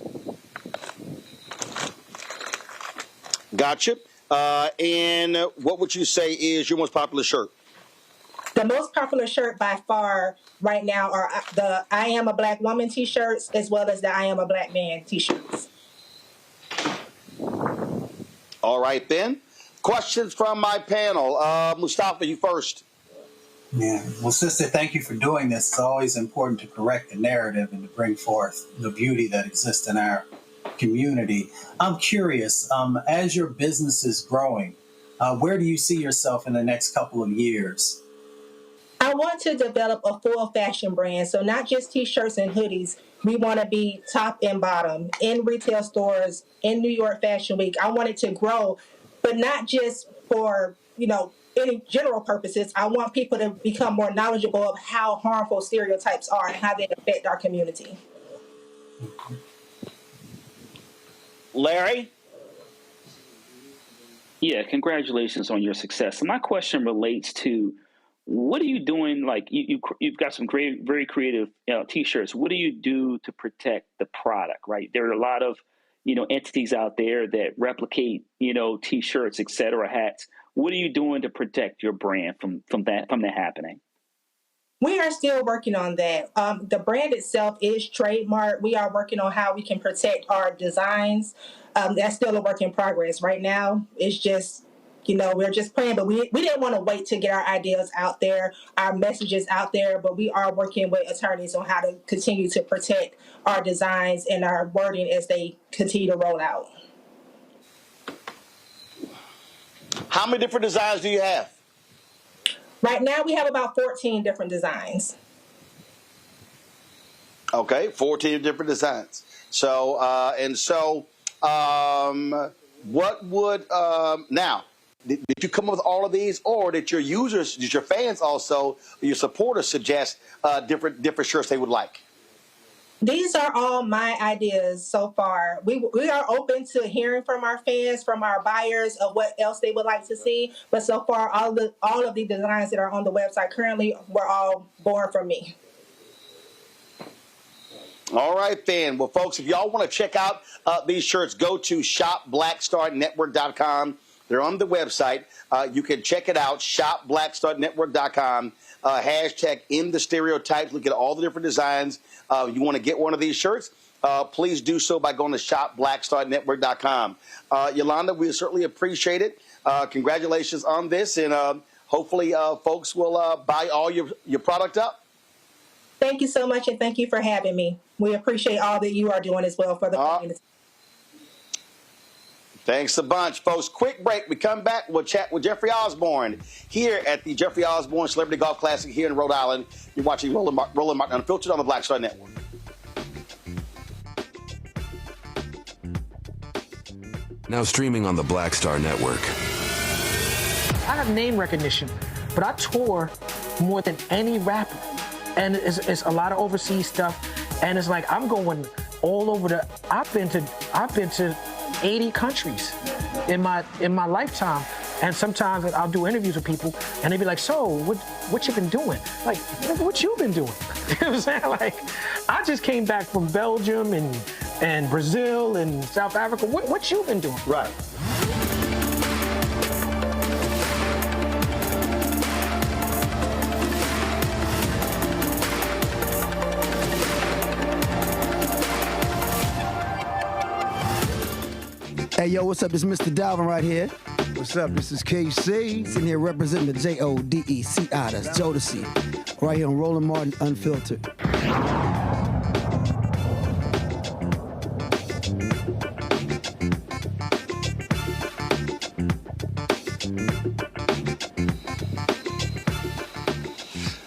Gotcha. And what would you say is your most popular shirt? The most popular shirt by far right now are the I Am a Black Woman t-shirts as well as the I Am a Black Man t-shirts. All right, then. Questions from my panel. Mustafa, you first. Yeah. Well, sister, thank you for doing this. It's always important to correct the narrative and to bring forth the beauty that exists in our community. I'm curious, as your business is growing, where do you see yourself in the next couple of years? I want to develop a full fashion brand. So not just t-shirts and hoodies. We want to be top and bottom in retail stores, in New York Fashion Week. I want it to grow, but not just for, any general purposes. I want people to become more knowledgeable of how harmful stereotypes are and how they affect our community. Larry? Yeah, congratulations on your success. So my question relates to, what are you doing? Like you've got some great, very creative T-shirts. What do you do to protect the product, right? There are a lot of, entities out there that replicate, T-shirts, et cetera, hats. What are you doing to protect your brand from that happening? We are still working on that. The brand itself is trademarked. We are working on how we can protect our designs. That's still a work in progress. Right now, it's just, we're just praying. But we didn't want to wait to get our ideas out there, our messages out there. But we are working with attorneys on how to continue to protect our designs and our wording as they continue to roll out. How many different designs do you have? Right now, we have about 14 different designs. Okay, 14 different designs. So, what would, now, did you come up with all of these, or did your users, did your fans also, your supporters suggest different shirts they would like? These are all my ideas so far. We are open to hearing from our fans, from our buyers, of what else they would like to see. But so far, all of the designs that are on the website currently were all born from me. All right, then. Well, folks, if y'all want to check out these shirts, go to shopblackstarnetwork.com. They're on the website. You can check it out, shopblackstarnetwork.com. Hashtag In the Stereotypes. Look at all the different designs. You want to get one of these shirts? Please do so by going to shopblackstarnetwork.com. Yolanda, we certainly appreciate it. Congratulations on this, and hopefully folks will buy all your product up. Thank you so much, and thank you for having me. We appreciate all that you are doing as well for the community. Thanks a bunch, folks. Quick break. We come back. We'll chat with Jeffrey Osborne here at the Jeffrey Osborne Celebrity Golf Classic here in Rhode Island. You're watching Roland Martin Unfiltered on the Black Star Network. Now streaming on the Black Star Network. I have name recognition, but I tour more than any rapper. And it's a lot of overseas stuff, and it's like I'm going all over I've been to 80 countries in my lifetime, and sometimes I'll do interviews with people, and they be like, "So, what you been doing?" Like, what you been doing? You know what I'm saying? Like, I just came back from Belgium and Brazil and South Africa. What you been doing? Right. Hey, yo, what's up? It's Mr. Dalvin right here. What's up? This is KC. Sitting here representing the JODECI, that's Jodeci. Right here on Roland Martin Unfiltered.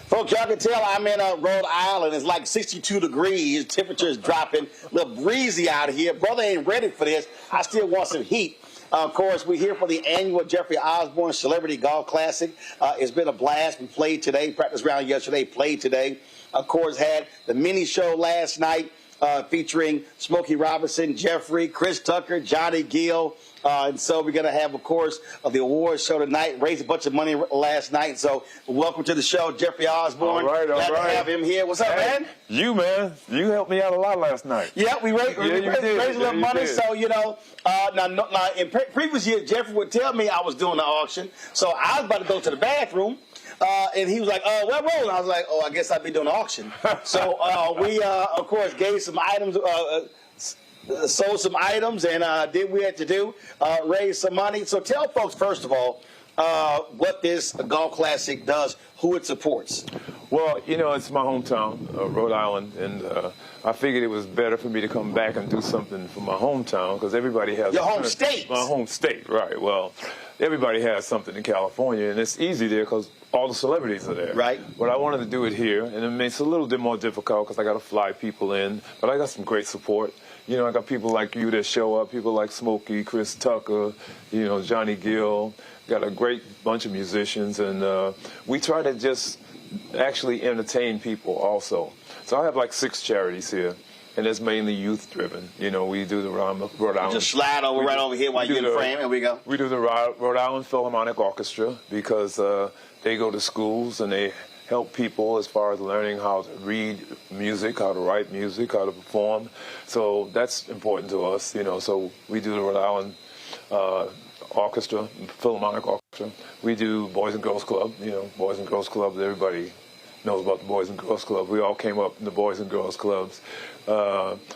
Folks, y'all can tell I'm in Rhode Island. It's like 62 degrees. Temperature is dropping. A little breezy out here. Brother ain't ready for this. I still want some heat. Of course, we're here for the annual Jeffrey Osborne Celebrity Golf Classic. It's been a blast. We played today, practice round yesterday, played today. Of course, had the mini show last night featuring Smokey Robinson, Jeffrey, Chris Tucker, Johnny Gill. And so we're going to have, of course, the awards show tonight. Raised a bunch of money last night. So welcome to the show, Jeffrey Osborne. All right. Glad to have him here. What's up, man? You helped me out a lot last night. Yeah, we raised a little money. So, you know, now in previous years, Jeffrey would tell me I was doing the auction. So I was about to go to the bathroom. And he was like, well, Roland. I was like, I guess I'd be doing the auction. So we, of course, gave some items, sold some items, and did what we had to do, raise some money. So tell folks, first of all, what this golf classic does, who it supports. Well, you know, it's my hometown, Rhode Island, and I figured it was better for me to come back and do something for my hometown, because everybody has... Your home state. My home state, right. Well, everybody has something in California, and it's easy there because all the celebrities are there. Right. But I wanted to do it here, and it makes it a little bit more difficult because I got to fly people in, but I got some great support. You know, I got people like you that show up, people like Smokey, Chris Tucker, you know, Johnny Gill. Got a great bunch of musicians, and we try to just actually entertain people also. So I have like 6 charities here, and it's mainly youth-driven. You know, we do the Rhode Island... Just slide over right over here while you're in the frame, and we go. We do the Rhode Island Philharmonic Orchestra because they go to schools and they help people as far as learning how to read music, how to write music, how to perform. So that's important to us, you know. So we do the Rhode Island Orchestra, Philharmonic Orchestra. We do Boys and Girls Club, you know, Boys and Girls Clubs. Everybody knows about the Boys and Girls Club. We all came up in the Boys and Girls Clubs.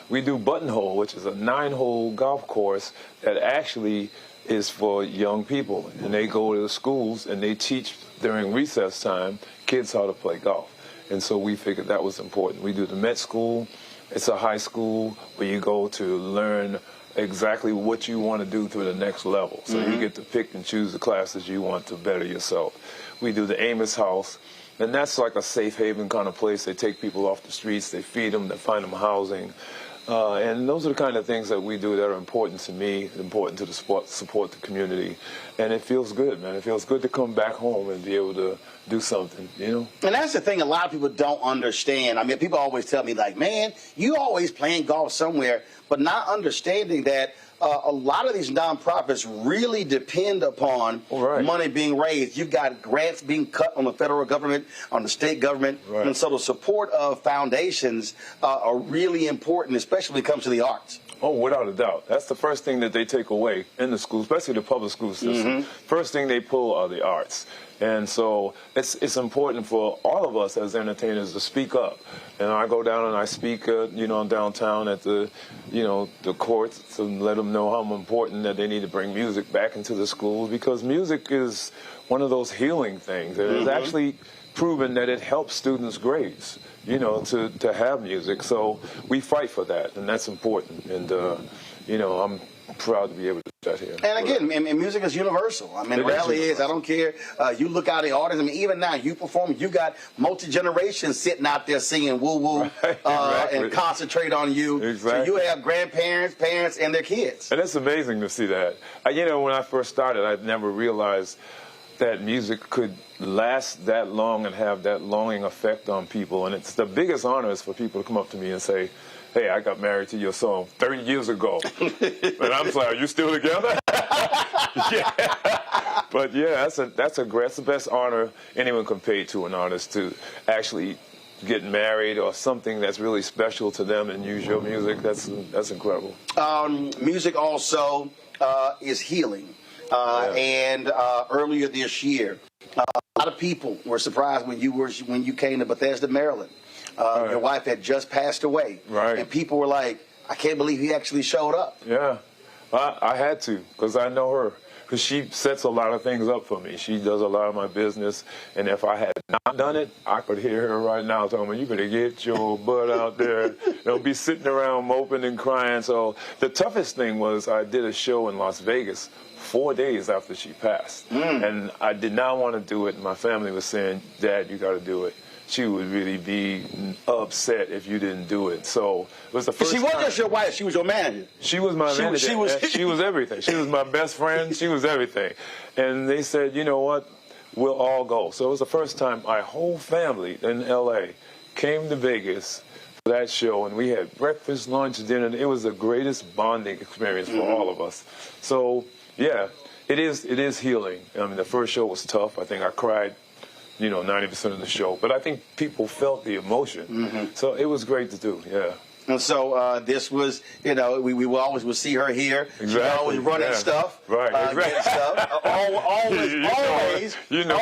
We do Buttonhole, which is a 9-hole golf course that actually is for young people. And they go to the schools and they teach during recess time kids how to play golf. And so we figured that was important. We do the Met School. It's a high school where you go to learn exactly what you want to do to the next level. So you get to pick and choose the classes you want to better yourself. We do the Amos House, and that's like a safe haven kind of place. They take people off the streets, they feed them, they find them housing. And those are the kind of things that we do that are important to me, important to the support the community. And it feels good, man. It feels good to come back home and be able to do something, you know? And that's the thing a lot of people don't understand. I mean, people always tell me, like, man, you always playing golf somewhere, but not understanding that a lot of these nonprofits really depend upon money being raised. You've got grants being cut on the federal government, on the state government, and so the support of foundations are really important, especially when it comes to the arts. Oh, without a doubt. That's the first thing that they take away in the schools, especially the public school system. First thing they pull are the arts. And so it's important for all of us as entertainers to speak up. And I go down and I speak, downtown at the, the courts to let them know how important that they need to bring music back into the schools, because music is one of those healing things. And it's actually proven that it helps students' grades, to have music. So we fight for that, and that's important. And, I'm proud to be able to do that here. And again, and music is universal. I mean, it really is. I don't care. You look out at the audience. I mean, even now, you perform, you got multi-generations sitting out there singing woo-woo and concentrate on you. Exactly. So you have grandparents, parents, and their kids. And it's amazing to see that. When I first started, I never realized that music could last that long and have that longing effect on people. And it's the biggest honor is for people to come up to me and say, hey, I got married to your song 30 years ago. And I'm like, are you still together? Yeah. But yeah, that's the best honor anyone can pay to an artist, to actually get married or something that's really special to them and use your music. That's incredible. Music also is healing. And earlier this year, a lot of people were surprised when you came to Bethesda, Maryland. Your wife had just passed away. Right. And people were like, I can't believe he actually showed up. Yeah. I had to, because I know her. Because she sets a lot of things up for me. She does a lot of my business. And if I had not done it, I could hear her right now telling me, you better get your butt out there. Don't be sitting around moping and crying. So the toughest thing was I did a show in Las Vegas 4 days after she passed. And I did not want to do it. And my family was saying, Dad, you got to do it. She would really be upset if you didn't do it. So it was the first time. She wasn't just your wife. She was your manager. She was my manager. She was everything. She was my best friend. She was everything. And they said, you know what, we'll all go. So it was the first time my whole family in L.A. came to Vegas for that show. And we had breakfast, lunch, dinner. It was the greatest bonding experience for all of us. So, yeah, it is healing. I mean, the first show was tough. I think I cried 90% of the show. But I think people felt the emotion. So it was great to do, yeah. And so this was, we always would see her here. Exactly. She's always running stuff. Right. Getting stuff.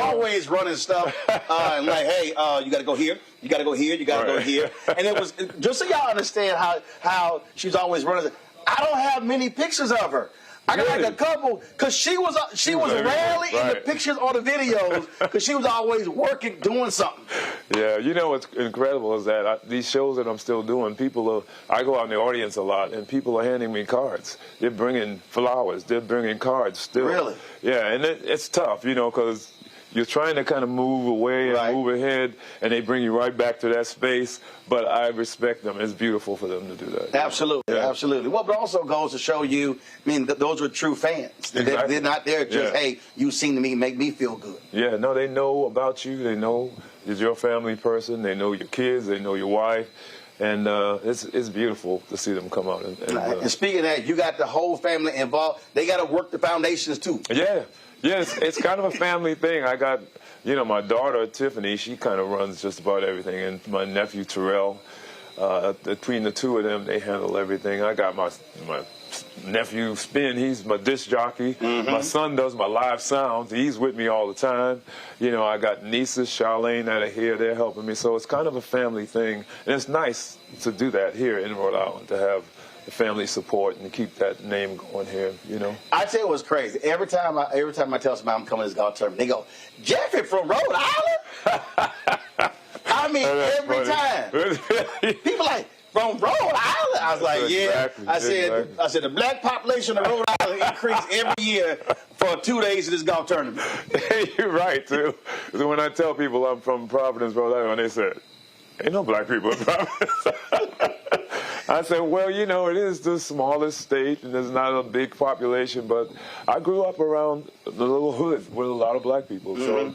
Always running stuff. And like, hey, you got to go here. You got to go here. You got to go here. And it was, just so y'all understand how she's always running. I don't have many pictures of her. I got like a couple, because she was rarely in the pictures or the videos, because she was always working, doing something. Yeah, what's incredible is that these shows that I'm still doing, I go out in the audience a lot, and people are handing me cards. They're bringing flowers. They're bringing cards still. Really? Yeah, and it's tough, because you're trying to kind of move away and move ahead, and they bring you right back to that space. But I respect them. It's beautiful for them to do that. Absolutely, absolutely. Well, but it also goes to show you, those are true fans. Exactly. They're not there just, hey, you sing to me, make me feel good. Yeah, no, they know about you. They know you're your family person. They know your kids. They know your wife. And it's beautiful to see them come out. And speaking of that, you got the whole family involved. They got to work the foundations, too. Yeah. Yes, it's kind of a family thing. I got, my daughter, Tiffany, she kind of runs just about everything. And my nephew, Terrell, between the two of them, they handle everything. I got my nephew, Spin, he's my disc jockey. My son does my live sounds. He's with me all the time. I got nieces, Charlene, that are here. They're helping me. So it's kind of a family thing. And it's nice to do that here in Rhode Island, to have the family support and keep that name going here, I tell you what's crazy. Every time I tell somebody I'm coming to this golf tournament, they go, Jeffrey from Rhode Island? I mean, every time. People like, from Rhode Island? I was like, yeah. I said the black population of Rhode Island increased every year for 2 days of this golf tournament. You're right, too. So when I tell people I'm from Providence, Rhode Island, they said, ain't no black people in Providence. I said, well, it is the smallest state, and there's not a big population, but I grew up around the little hood with a lot of black people. So,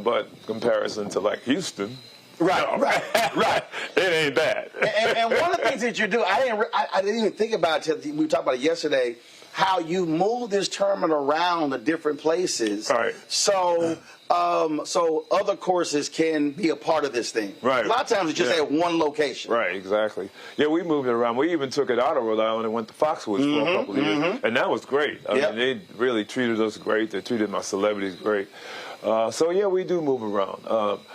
but comparison to like Houston, Right. It ain't that. And one of the things that you do, I didn't even think about it until we talked about it yesterday, how you move this tournament around to different places. Right. So other courses can be a part of this thing. Right. A lot of times it's just at one location. Right, exactly. Yeah, we moved it around. We even took it out of Rhode Island and went to Foxwoods for a couple of years. And that was great. I mean, they really treated us great. They treated my celebrities great. So, yeah, we do move around.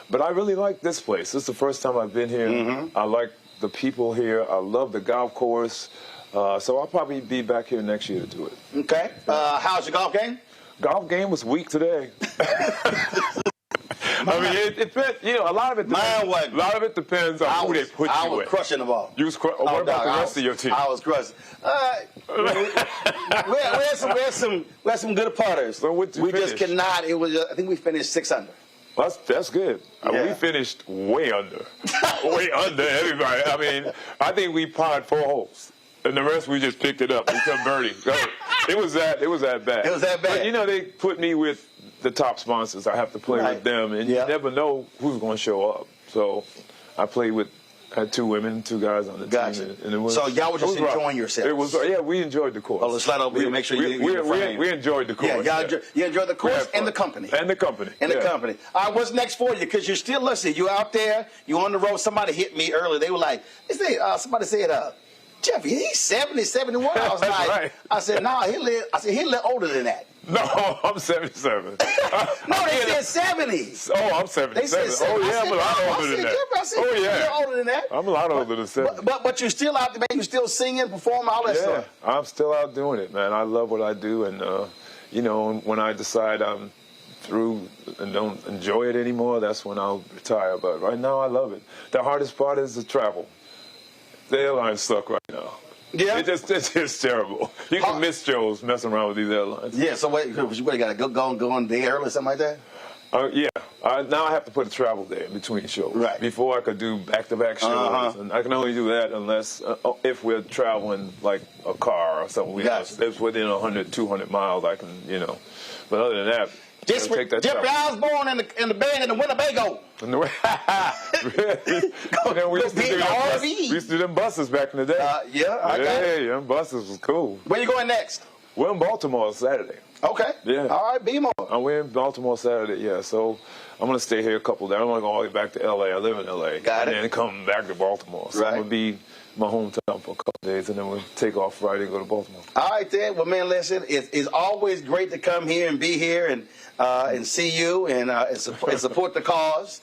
But I really like this place. This is the first time I've been here. I like the people here. I love the golf course. So I'll probably be back here next year to do it. Okay. How's your golf game? Golf game was weak today. I mean, it depends. You know, a lot of it depends on who they put you with. I was crushing the ball. You was what about the rest of your team? I was crushing. We had some good putters. So what we just cannot. It was. I think we finished 6 under. That's good. We finished way under. Way under everybody. I mean, I think we parred 4 holes. And the rest we just picked it up. We kept birdie. It was that bad. It was that bad. But, you know, they put me with the top sponsors. I have to play with them, and you never know who's going to show up. So I had 2 women, 2 guys on the team. And it was, so y'all were just enjoying yourselves. It was, we enjoyed the course. Well, let's let over make sure we enjoyed the course. You enjoyed the course and the company. And the company. All right, what's next for you? Because you're still listening. You out there. You on the road. Somebody hit me earlier. They were like, somebody said, Jeffy, he's 70, 71. I was like, I said, no, he lived older than that. No, I'm 77. No, they said 70. Oh, I'm 77. They said 70. Oh, yeah, I'm a lot older than that. Oh, yeah. You're older than that. I'm a lot older than 70. But you're still out there, you're still singing, performing, all that stuff. Yeah, I'm still out doing it, man. I love what I do, and, you know, when I decide I'm through and don't enjoy it anymore, that's when I'll retire. But right now, I love it. The hardest part is the travel. The airlines suck right now. Yeah, it's just terrible. You can miss shows messing around with these airlines. Yeah, so what you got to go on day early or something like that? Yeah. Now I have to put a travel day in between shows. Right. Before I could do back-to-back shows, and I can only do that unless if we're traveling like a car or something. It's within 100, 200 miles. I can, you know. But other than that. Jeffrey Osborne and the band in the Winnebago. We used to do them buses back in the day. I got it. Them buses was cool. Where you going next? We're in Baltimore Saturday. Okay. Yeah. All right, be more. We're in Baltimore Saturday, yeah. So I'm going to stay here a couple days. I'm going to go all the way back to L.A. I live in L.A. Got it. And then come back to Baltimore. So I'm going to be my hometown for a couple of days, and then we'll take off Friday and go to Baltimore. All right, then. Well, man, listen, it's always great to come here and be here and see you and support the cause.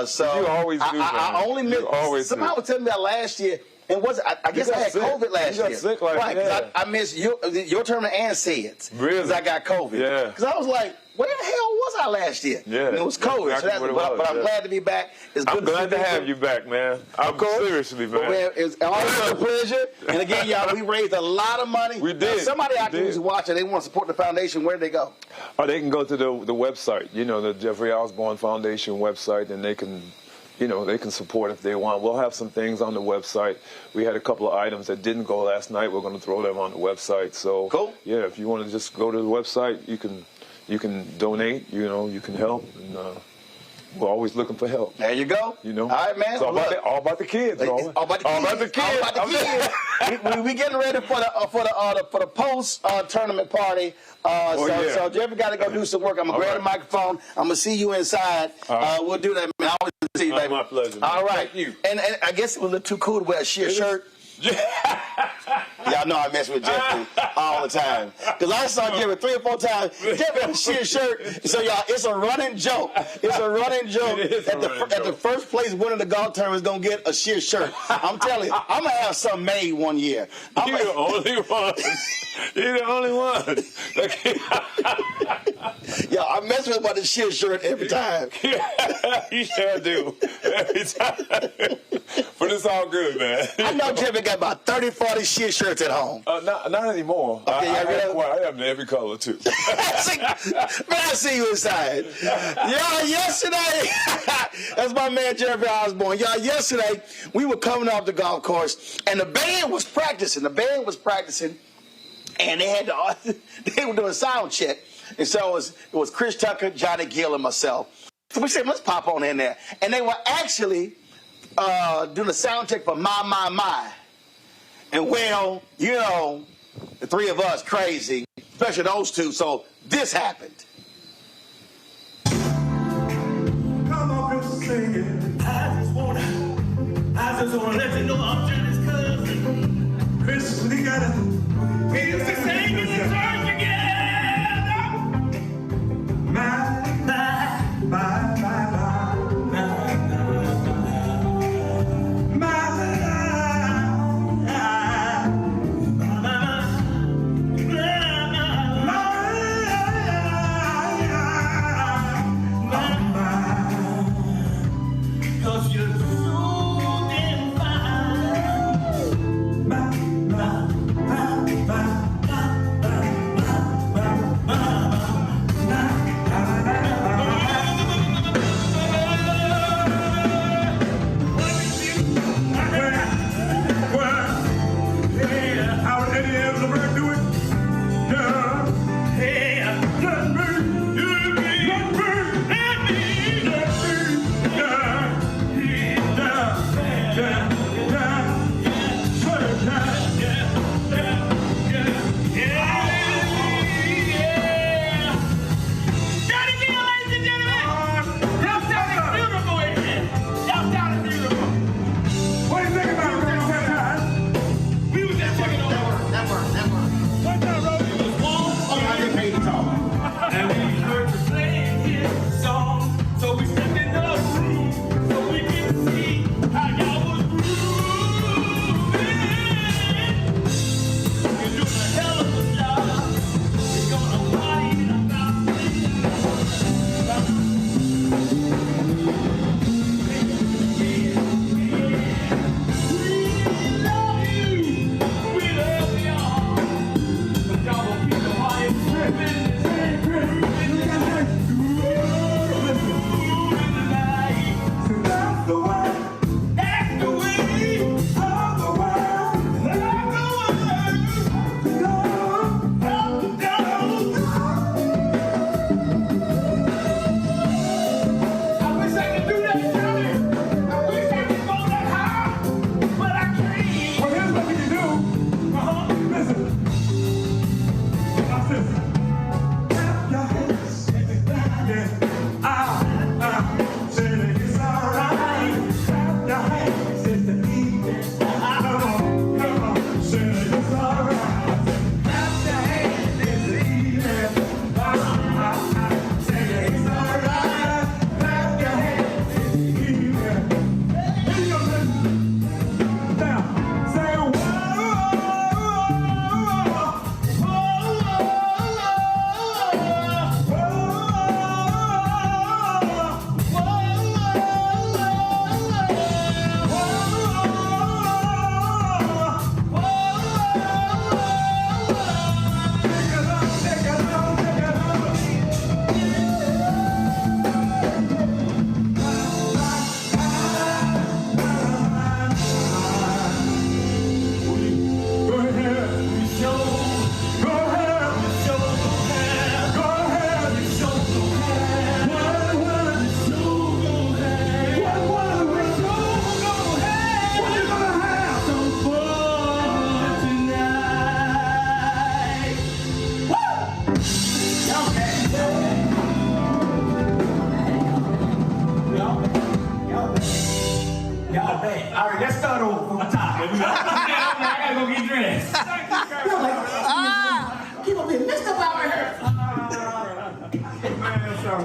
So you always do, I only missed. Somebody was telling me that last year. And I guess I had COVID last year. You got sick last year. Right, because I missed your tournament and Sid's. Really? Because I got COVID. Yeah. Because I was like, where the hell was I last year? Yeah. And it was COVID. Exactly but I'm glad to be back. I'm glad to have you back, man. Seriously, man. It's always a pleasure. And again, y'all, we raised a lot of money. We did. Somebody out there who's watching, they want to support the foundation. Where do they go? They can go to the website, the Jeffrey Osborne Foundation website, and they can support if they want. We'll have some things on the website. We had a couple of items that didn't go last night. We're going to throw them on the website. So, cool. Yeah, if you want to just go to the website, you can donate. You can help. And we're always looking for help. There you go. All right, man. It's all about the kids. All about the kids. We getting ready for the post tournament party. So Jeffrey got to go do some work. I'm gonna grab the microphone. I'm gonna see you inside. We'll do that, man. I always see you, baby. My pleasure. All right. Thank you. And I guess it was a little too cool to wear a sheer shirt. Y'all know I mess with Jeffrey all the time. Because I saw Jeffrey 3 or 4 times. Jeffrey in a sheer shirt. So, y'all, it's a running joke. It's a running joke that the first place winner of the golf tournament is going to get a sheer shirt. I'm telling you, I'm going to have something made one year. You're the only one. You're the only one. Yeah, I mess with him about the sheer shirt every time. You sure do. Every time. But it's all good, man. I know Jeffrey got about 30, 40 sheer shirts at home. Not anymore. Okay, I have them every color, too. I see you inside. Y'all, yesterday, that's my man Jeffrey Osborne. Y'all, yesterday, we were coming off the golf course, and the band was practicing. And they were doing sound check. And so it was Chris Tucker, Johnny Gill, and myself. So we said, let's pop on in there. And they were actually doing a sound check for My. And well, you know, the three of us crazy, especially those two, so this happened. Come on, Chris, sing it. I just wanna let you know I'm Johnny's cousin. Chris, we gotta. We used to sing in the church together. My.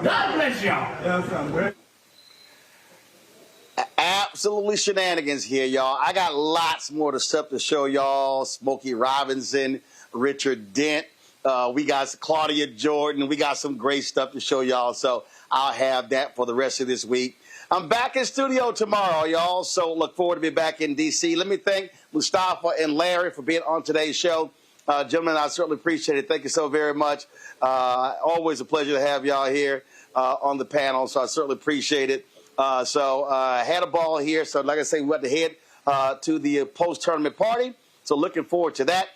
God bless y'all. Absolutely shenanigans here, y'all. I got lots more stuff to show y'all. Smokey Robinson, Richard Dent. We got Claudia Jordan. We got some great stuff to show y'all. So I'll have that for the rest of this week. I'm back in studio tomorrow, y'all. So look forward to be back in D.C. Let me thank Mustafa and Larry for being on today's show. Gentlemen, I certainly appreciate it. Thank you so very much. Always a pleasure to have y'all here on the panel. So I certainly appreciate it. Had a ball here. So like I say, we have to head to the post-tournament party. So looking forward to that.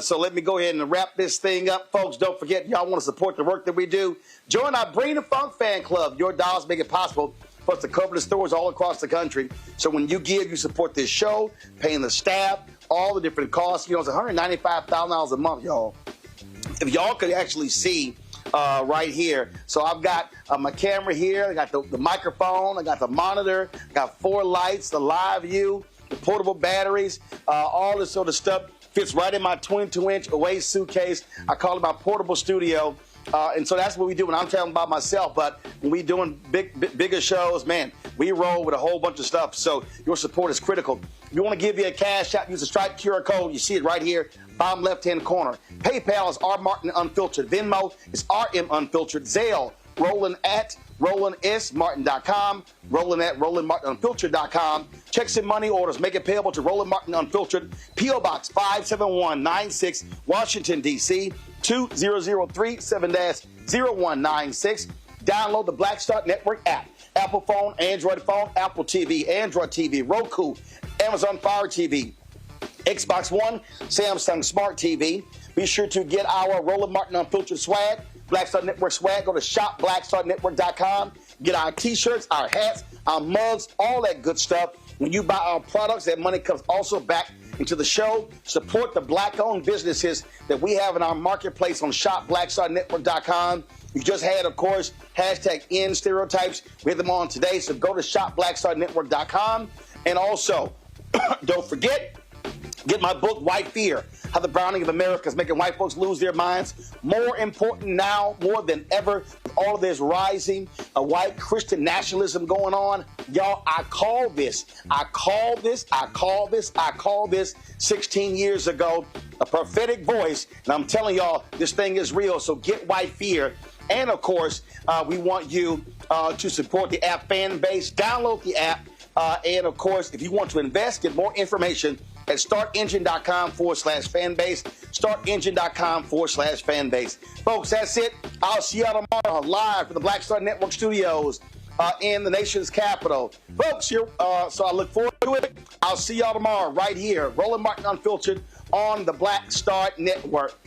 So let me go ahead and wrap this thing up, folks. Don't forget, y'all want to support the work that we do. Join our Bring the Funk fan club. Your dollars make it possible for us to cover the stores all across the country. So when you give, you support this show, paying the staff, all the different costs. You know, it's $195,000 a month, y'all. If y'all could actually see right here. So I've got my camera here. I got the microphone. I got the monitor. I got 4 lights, the live view, the portable batteries, all this sort of stuff fits right in my 22-inch away suitcase. I call it my portable studio. And so that's what we do when I'm telling about myself. But when we doing bigger shows, man, we roll with a whole bunch of stuff. So your support is critical. If you want to give you a cash out, use the Stripe QR code. You see it right here, bottom left-hand corner. PayPal is R Martin Unfiltered. Venmo is RM Unfiltered. Zelle, Roland at RolandSMartin.com. Roland at RolandMartinUnfiltered.com. Checks and money orders. Make it payable to Roland Martin Unfiltered. P.O. Box 57196, Washington, D.C. 20037 7-0196. Download the Black Star Network app. Apple phone, Android phone, Apple TV, Android TV, Roku, Amazon Fire TV, Xbox One, Samsung Smart TV. Be sure to get our Roland Martin Unfiltered swag, Black Star Network swag. Go to shopblackstarnetwork.com. Get our T-shirts, our hats, our mugs, all that good stuff. When you buy our products, that money comes also back into the show. Support the black-owned businesses that we have in our marketplace on shopblackstarnetwork.com. We just had, of course, #End Stereotypes. We had them on today, so go to shopblackstarnetwork.com. And also, don't forget, get my book, White Fear, How the Browning of America is Making White Folks Lose Their Minds. More important now, more than ever, with all of this rising white Christian nationalism going on. Y'all, I called this 16 years ago, a prophetic voice. And I'm telling y'all, this thing is real. So get White Fear. And, of course, we want you to support the app Fanbase. Download the app. And, of course, if you want to invest, get more information at startengine.com/fanbase. Startengine.com/fanbase. Folks, that's it. I'll see y'all tomorrow live from the Black Star Network studios in the nation's capital. Folks, so I look forward to it. I'll see y'all tomorrow right here. Roland Martin Unfiltered on the Black Star Network.